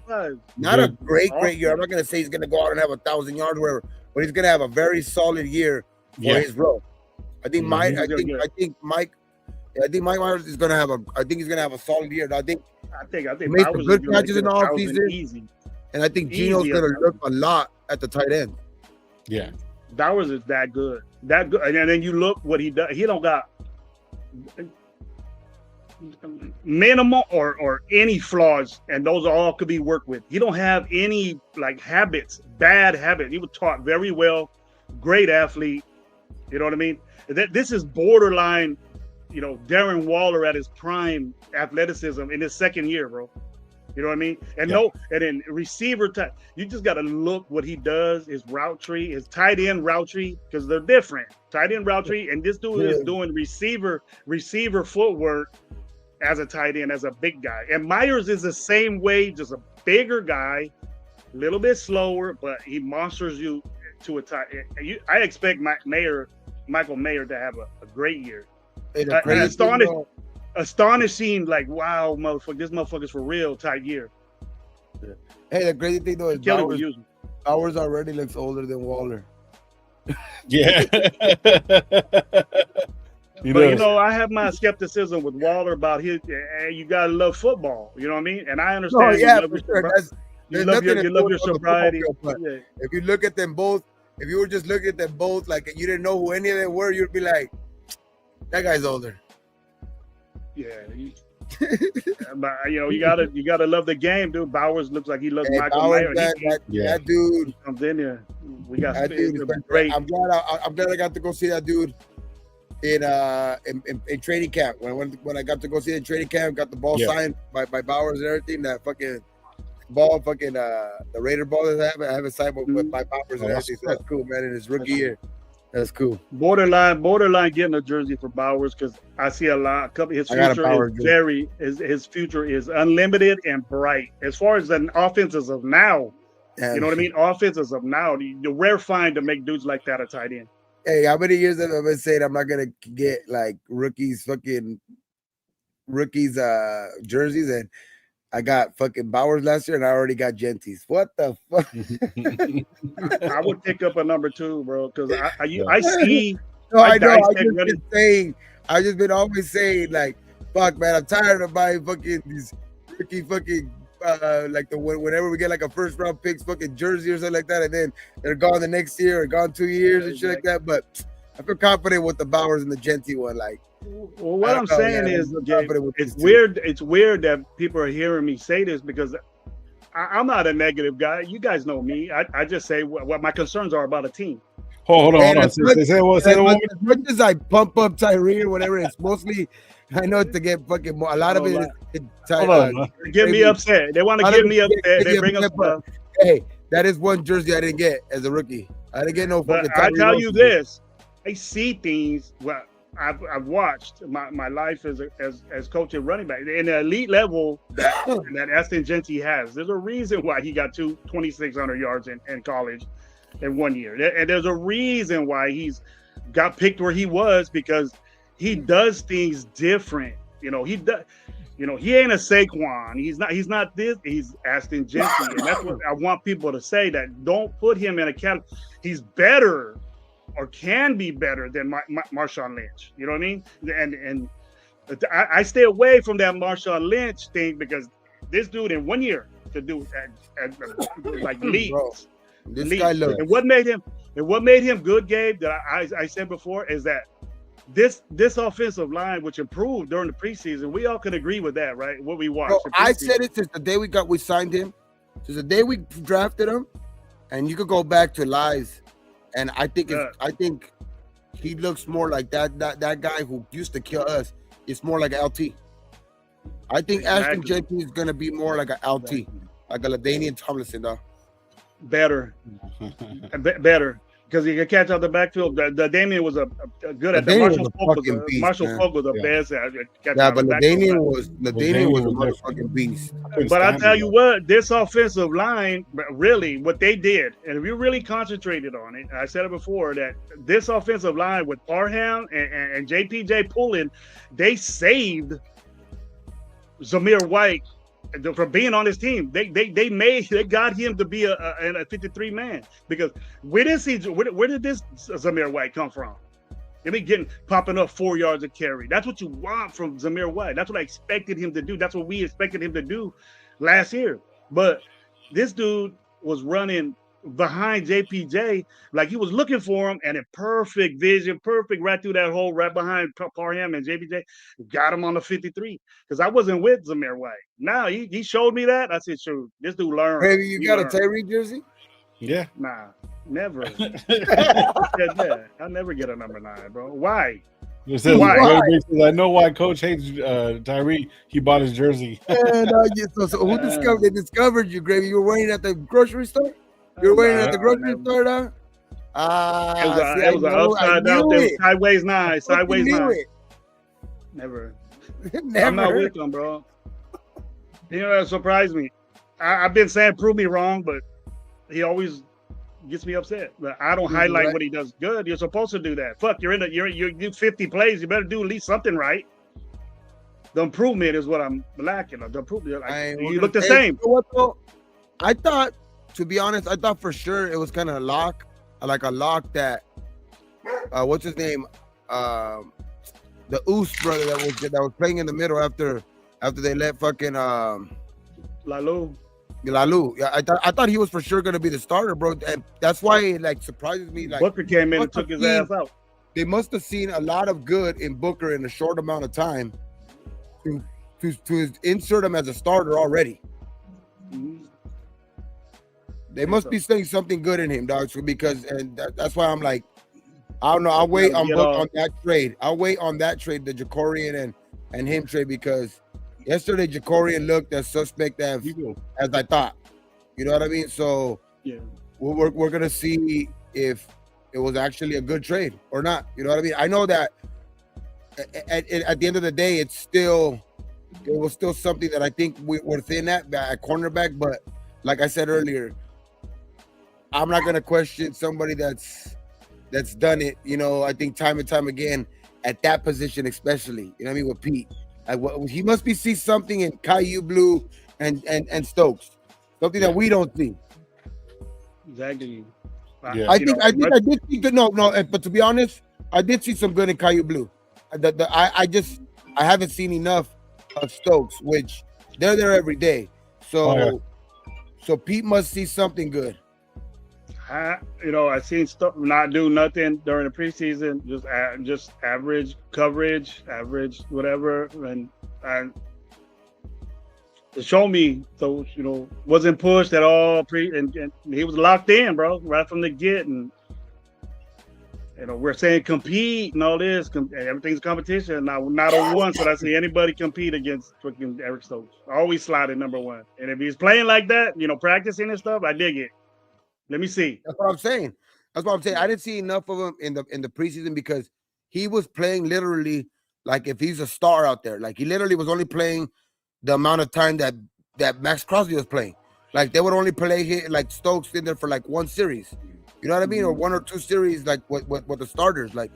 great year. I'm not going to say he's going to go out and have 1,000 yards, whatever, but he's going to have a very solid year for his role. I think Mike Myers is going to have a solid year. I think he made some good catches in the offseason. And I think Gino's going to look a lot at the tight end. Yeah. Bowers is that good. And then you look what he does. He don't got minimal or any flaws, and those all could be worked with. He don't have any bad habits. He was taught very well, great athlete. You know what I mean? This is borderline, Darren Waller at his prime athleticism in his 2nd year, bro. You know what I mean? And then receiver type, you just got to look what he does, his route tree, his tight end route tree, because they're different. Tight end route tree, and this dude is doing receiver footwork as a tight end, as a big guy. And Myers is the same way, just a bigger guy, a little bit slower, but he monsters you to a tight end. I expect Michael Mayer to have a great year. Astonishing, like, wow, motherfucker, this motherfucker's for real type year. Yeah. Hey, the crazy thing though is Bowers already looks older than Waller. Yeah. But you know, I have my skepticism with Waller about his. You gotta love football. You know what I mean? And I understand. Oh yeah, you for sure. you love your sobriety. But if you look at them both, if you were just looking at them both, like you didn't know who any of them were, you'd be like, that guy's older. Yeah. But you gotta love the game, dude. Bowers looks like he loves Michael Myers. That dude comes in here. We got that dude is great. I'm glad I got to go see that dude in training camp. When I got to go see it in training camp, got the ball signed by Bowers and everything. That fucking ball, the Raider ball that I have it signed by Bowers and everything. So that's cool, man. In his rookie year. That's cool. Borderline getting a jersey for Bowers because I see a lot. His future is unlimited and bright. As far as the offenses of now, you know what I mean. Offenses of now, the rare find to make dudes like that a tight end. Hey, how many years have I been saying I'm not gonna get like rookies jerseys, and I got fucking Bowers last year, and I already got Gentis. What the fuck? I would pick up a number 2, bro, because I see. No, I know. I just been always saying like, fuck, man, I'm tired of buying fucking these rookie fucking like whenever we get like a first round picks fucking jersey or something like that, and then they're gone the next year or gone 2 years and shit like that. But I feel confident with the Bowers and the Genty one, like. Well, what I'm saying is, it's weird. It's weird that people are hearing me say this because I'm not a negative guy. You guys know me. I just say what my concerns are about a team. Hold on. As much as I pump up Tyree or whatever, it's mostly I know to get fucking more. A lot of it is get me upset. They want to get me upset. They bring up. Hey, that is one jersey I didn't get as a rookie. I didn't get no fucking. I tell you this, I see things. Well, I've watched my life as coach and running back in the elite level that Aston Genty has. There's a reason why he got 2,600 yards in college in 1 year, and there's a reason why he's got picked where he was because he does things different. He does. He ain't a Saquon. He's not this. He's Aston Genty, and that's what I want people to say. That don't put him in a category. He's better. Or can be better than Marshawn Lynch, you know what I mean? And I stay away from that Marshawn Lynch thing because this dude in 1 year could do like leaps. This guy looks. And what made him good, Gabe? That I said before is that this offensive line, which improved during the preseason, we all can agree with that, right? What we watched. I said it since the day we signed him, since the day we drafted him, and you could go back to lives. And I think he looks more like that guy who used to kill us. It's more like an LT. I think Ashton Jenkins is gonna be more like an LT, like a LaDainian Tomlinson, though. Better, because he can catch out the backfield. The Damian was a good at the Marshall Falk was the best at but LaDainian was a motherfucking beast. But I tell you what, this offensive line, really, what they did, and if you really concentrated on it, I said it before that this offensive line with Parham and JPJ pulling, they saved Zamir White from being on his team. They got him to be a 53 man because we didn't see where did this Zamir White come from? Popping up 4 yards a carry. That's what you want from Zamir White. That's what I expected him to do. That's what we expected him to do last year. But this dude was running behind JPJ like he was looking for him, and in perfect vision, perfect right through that hole right behind Parham and JPJ, got him on the 53 because I wasn't with Zamir White. Now he showed me that. I said, sure, this dude learned. Maybe you got a Tyree jersey? Yeah. Nah, never. I'll never get a number 9, bro. Why? I know why Coach hates Tyree. He bought his jersey. So who discovered you, Gravy? You were wearing it at the grocery store? You're wearing it at the grocery store, though? It was an upside down thing. Sideways 9. Sideways 9. Never. I'm not with them, bro. That surprised me. I've been saying prove me wrong, but he always gets me upset. But I don't highlight what he does good. You're supposed to do that. Fuck, you do 50 plays. You better do at least something right. The improvement is what I'm lacking. The improvement, you look the same. You know what, though? I thought, to be honest, for sure it was kind of a lock that what's his name? Oos brother that was playing in the middle after they let fucking Lalu. Lalu. Yeah, I thought he was for sure gonna be the starter, bro, and that's why it like surprises me. Like Booker came in and took his ass out. They must have seen a lot of good in Booker in a short amount of time to insert him as a starter already. Mm-hmm. They must be saying something good in him, dog. Because that's why I'm like, I don't know. I'll wait on that trade. I'll wait on that trade, the Jacorian and him trade, because yesterday Jacorian looked as suspect as I thought. You know what I mean? So yeah, we're gonna see if it was actually a good trade or not. You know what I mean? I know that at the end of the day, it was still something that I think we're thin at cornerback. But like I said earlier, I'm not gonna question somebody that's done it. You know, I think time and time again at that position, especially. You know what I mean, with Pete. He must be see something in Caillou Blue and Stokes, something that we don't see. Exactly. Yeah. I did see good. No, but to be honest, I did see some good in Caillou Blue. I haven't seen enough of Stokes, which they're there every day. So so Pete must see something good. I seen stuff not do nothing during the preseason, just average coverage, average whatever, and to show me, so wasn't pushed at all. And he was locked in, bro, right from the get. And we're saying compete and all this, everything's competition. Now, not a once did I see anybody compete against freaking Eric Stokes. Always slotted number one. And if he's playing like that, practicing and stuff, I dig it. Let me see. That's what I'm saying. I didn't see enough of him in the preseason because he was playing literally like if he's a star out there. Like he literally was only playing the amount of time that Max Crosby was playing. Like they would only play like Stokes in there for like one series. You know what I mean? Or one or two series, like what the starters. Like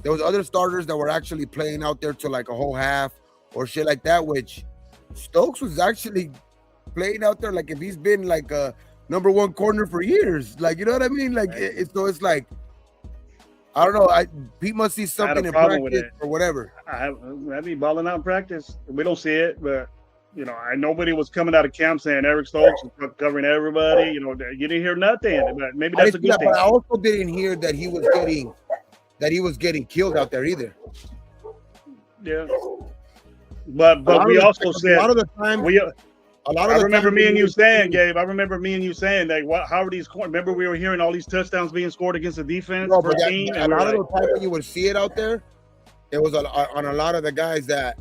there was other starters that were actually playing out there to like a whole half or shit like that, which Stokes was actually playing out there like if he's been like a number one corner for years. Like, you know what I mean? Like it's like I don't know. Pete must see something in practice or whatever. I'd be balling out in practice. We don't see it, but nobody was coming out of camp saying Eric Stokes was covering everybody. You didn't hear nothing. But maybe that's a good thing. But I also didn't hear that he was getting killed out there either. Yeah. But we also said a lot of the time I remember me and you saying, Gabe. I remember me and you saying that. How are these? Remember, we were hearing all these touchdowns being scored against the defense. No, but a lot of the time when you would see it out there, it was on a lot of the guys that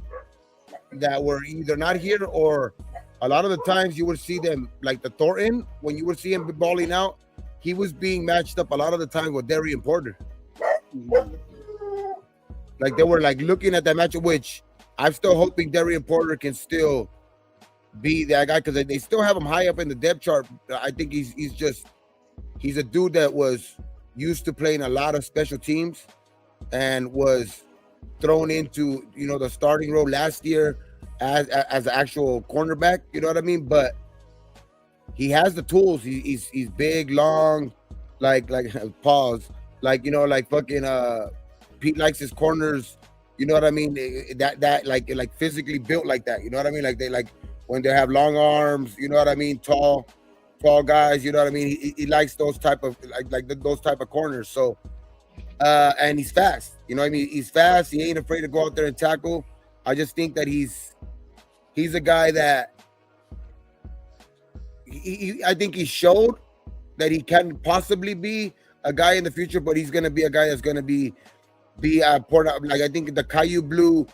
were either not here or a lot of the times you would see them like the Thornton. When you would see him balling out, he was being matched up a lot of the time with Darian Porter. Like they were like looking at that matchup, which I'm still hoping Darian Porter can still be that guy because they still have him high up in the depth chart. I think he's a dude that was used to playing a lot of special teams and was thrown into the starting role last year as an actual cornerback. You know what I mean? But he has the tools. He's big, long, like pause, like fucking Pete likes his corners. You know what I mean? That like physically built like that. You know what I mean? Like they like. When they have long arms, you know what I mean, tall guys, you know what I mean. He likes those type of those type of corners. So, and he's fast. You know what I mean. He's fast. He ain't afraid to go out there and tackle. I just think that he's a guy that I think he showed that he can possibly be a guy in the future, but he's gonna be a guy that's gonna be important. Like I think the Caillou Blue.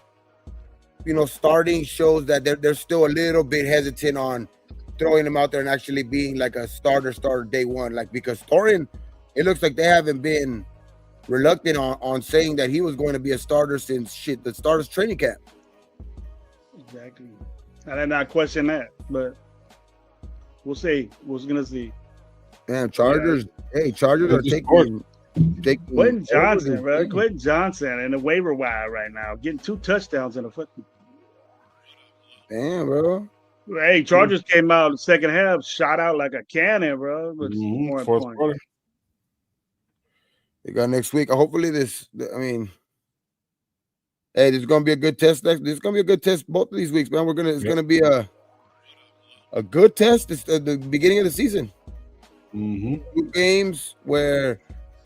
Starting shows that they're still a little bit hesitant on throwing him out there and actually being like a starter day one. Like because Thorin, it looks like they haven't been reluctant on saying that he was going to be a starter since the starter's training camp. Exactly. I did not question that, but we'll see. We're gonna see. Man, Chargers. Yeah. Hey, Chargers are taking Quentin Johnson, bro. Quentin Johnson in the waiver wire right now, getting 2 touchdowns in a foot. Damn, bro. Hey, Chargers came out in the second half, shot out like a cannon, bro. But fourth quarter. They got next week. Hopefully this. I mean, Hey, this is gonna be a good test. This is gonna be a good test both of these weeks, man. It's gonna be a good test. It's the beginning of the season. Mm-hmm. 2 games where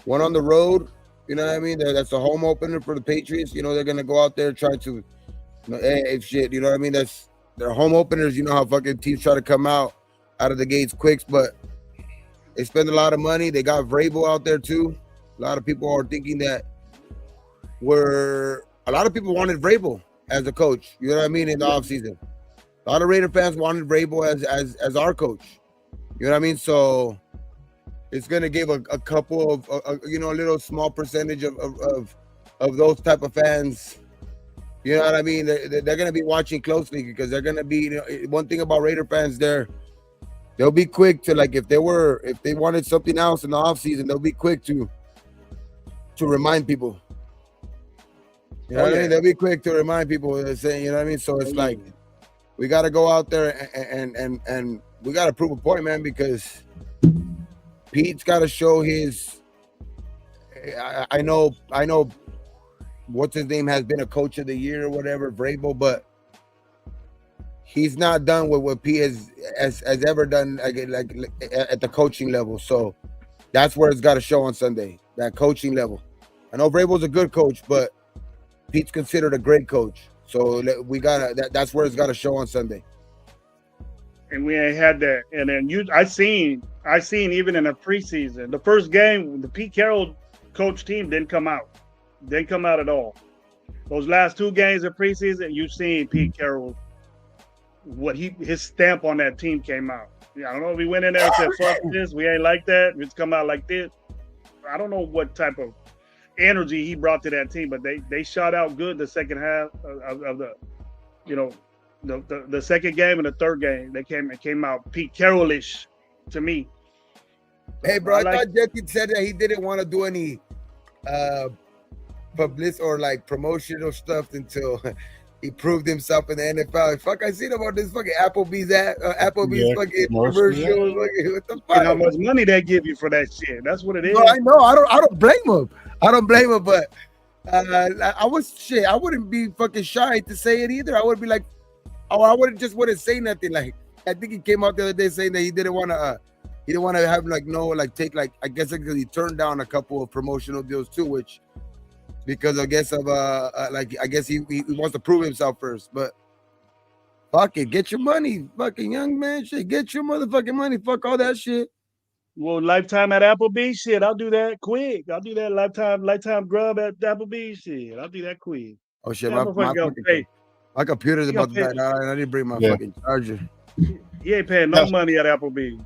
one on the road. You know what I mean? That's a home opener for the Patriots. You know they're gonna go out there try to, hey, shit. You know what I mean? That's their home openers. You know how fucking teams try to come out of the gates quick, but they spend a lot of money. They got Vrabel out there too. A lot of people are thinking that a lot of people wanted Vrabel as a coach. You know what I mean? In the offseason. A lot of Raider fans wanted Vrabel as our coach. You know what I mean? So it's gonna give a couple of a little small percentage of those type of fans. You know what I mean? They're gonna be watching closely because they're gonna be. One thing about Raider fans, they'll be quick to, like, if they wanted something else in the offseason, they'll be quick to remind people. You know what I mean? They'll be quick to remind people, saying, you know what I mean? So it's like we got to go out there and we got to prove a point, man, because Pete's got to show his. I know. What's his name has been a coach of the year or whatever, Vrabel, but he's not done with what Pete has ever done, like at the coaching level. So that's where it's got to show on Sunday. That coaching level. I know Vrabel's a good coach, but Pete's considered a great coach. So we gotta. That's where it's got to show on Sunday. And we ain't had that. And then I seen even in the preseason, the first game, the Pete Carroll coach team didn't come out. Didn't come out at all. Those last 2 games of preseason, you've seen Pete Carroll, his stamp on that team came out. I don't know if he went in there and said, fuck this, we ain't like that, it's come out like this. I don't know what type of energy he brought to that team, but they shot out good the second half of the second game and the third game. They came out Pete Carroll-ish to me. Hey, bro, I thought Jesse said that he didn't want to do any publicity or like promotional stuff until he proved himself in the NFL. Fuck, I seen about this fucking Applebee's fucking commercial. What the fuck? And how much money they give you for that shit? That's what it is. No, I know. I don't blame him. But I wouldn't be fucking shy to say it either. I would be like, I wouldn't say nothing. Like, I think he came out the other day saying that he didn't want to have take I guess because he turned down a couple of promotional deals too, which because I guess of I guess he wants to prove himself first. But fuck it, get your money, fucking young man, shit, get your motherfucking money, fuck all that shit. Well, lifetime at Applebee's, shit, I'll do that quick. I'll do that lifetime grub at Applebee's, shit. I'll do that quick. Oh shit, my computer's about to die. I didn't bring my fucking charger. He ain't paying no money at Applebee's.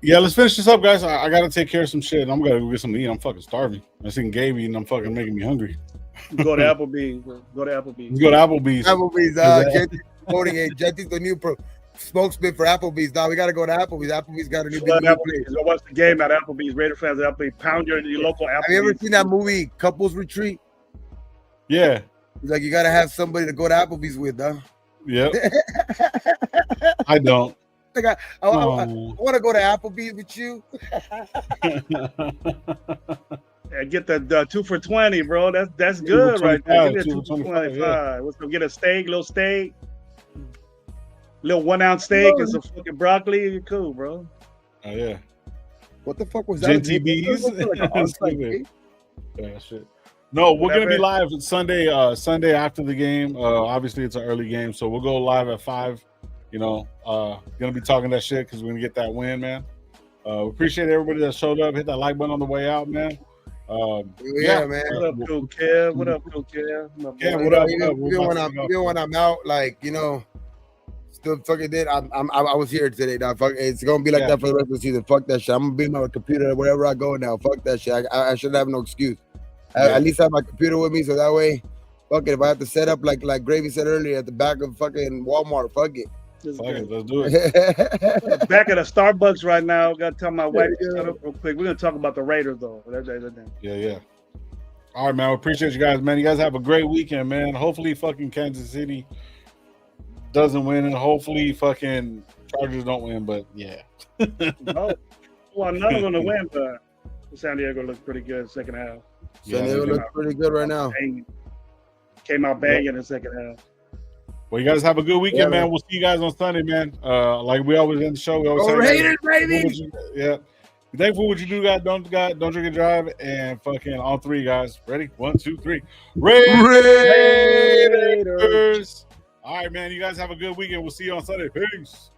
Yeah, let's finish this up, guys. I gotta take care of some shit. I'm gonna go get something to eat. I'm fucking starving. I seen Gaby and I'm fucking making me hungry. Go to Applebee's. Go to Applebee's. Let's go to Applebee's. Jetty's the new spokesman for Applebee's. Now we gotta go to Applebee's. Applebee's got a new place. Go watch the game at Applebee's. Raider fans at Applebee's. Pound your local Applebee's. Have you ever seen that movie Couples Retreat? Yeah. It's like you gotta have somebody to go to Applebee's with, huh? Yep. I don't. Like I want to go to Applebee's with you. And get the 2 for $20, bro. That's good right there. Get 2 for $25. Yeah. Let's go get a little 1 ounce steak and some fucking broccoli. You're cool, bro. Oh yeah. What the fuck was that? GTBs. Yeah, shit. No, we're gonna be live Sunday after the game. Obviously it's an early game, so we'll go live at 5. Gonna be talking that shit because we're gonna get that win, man. We appreciate everybody that showed up. Hit that like button on the way out, man. Man. What up, Cool Kev? What up, Cool Kev? Yeah, what up? Even when I'm out, still fucking did. I was here today. Now, fuck, it's gonna be like that for the rest of the season. Fuck that shit. I'm gonna be my computer wherever I go now. Fuck that shit. I shouldn't have no excuse. At least have my computer with me, so that way, fuck it. If I have to set up like Gravy said earlier at the back of fucking Walmart, fuck it. Fuck it, let's do it. Back at the Starbucks right now. Got to tell my wife shut up real quick. We're gonna talk about the Raiders though. Yeah. All right, man. We appreciate you guys, man. You guys have a great weekend, man. Hopefully, fucking Kansas City doesn't win, and hopefully, fucking Chargers don't win. But yeah. None of them gonna win, but San Diego looks pretty good second half. San Diego looks pretty good right now. Came out banging in the second half. Well, you guys have a good weekend, Yeah, man. man. We'll see you guys on Sunday, man. Like we always end the show. We always Go say, Raiders, baby! Yeah. Be thankful for what you do, guys. Don't drink and drive. And fucking on 3, guys. Ready? 1, 2, 3. Raiders! All right, man. You guys have a good weekend. We'll see you on Sunday. Peace.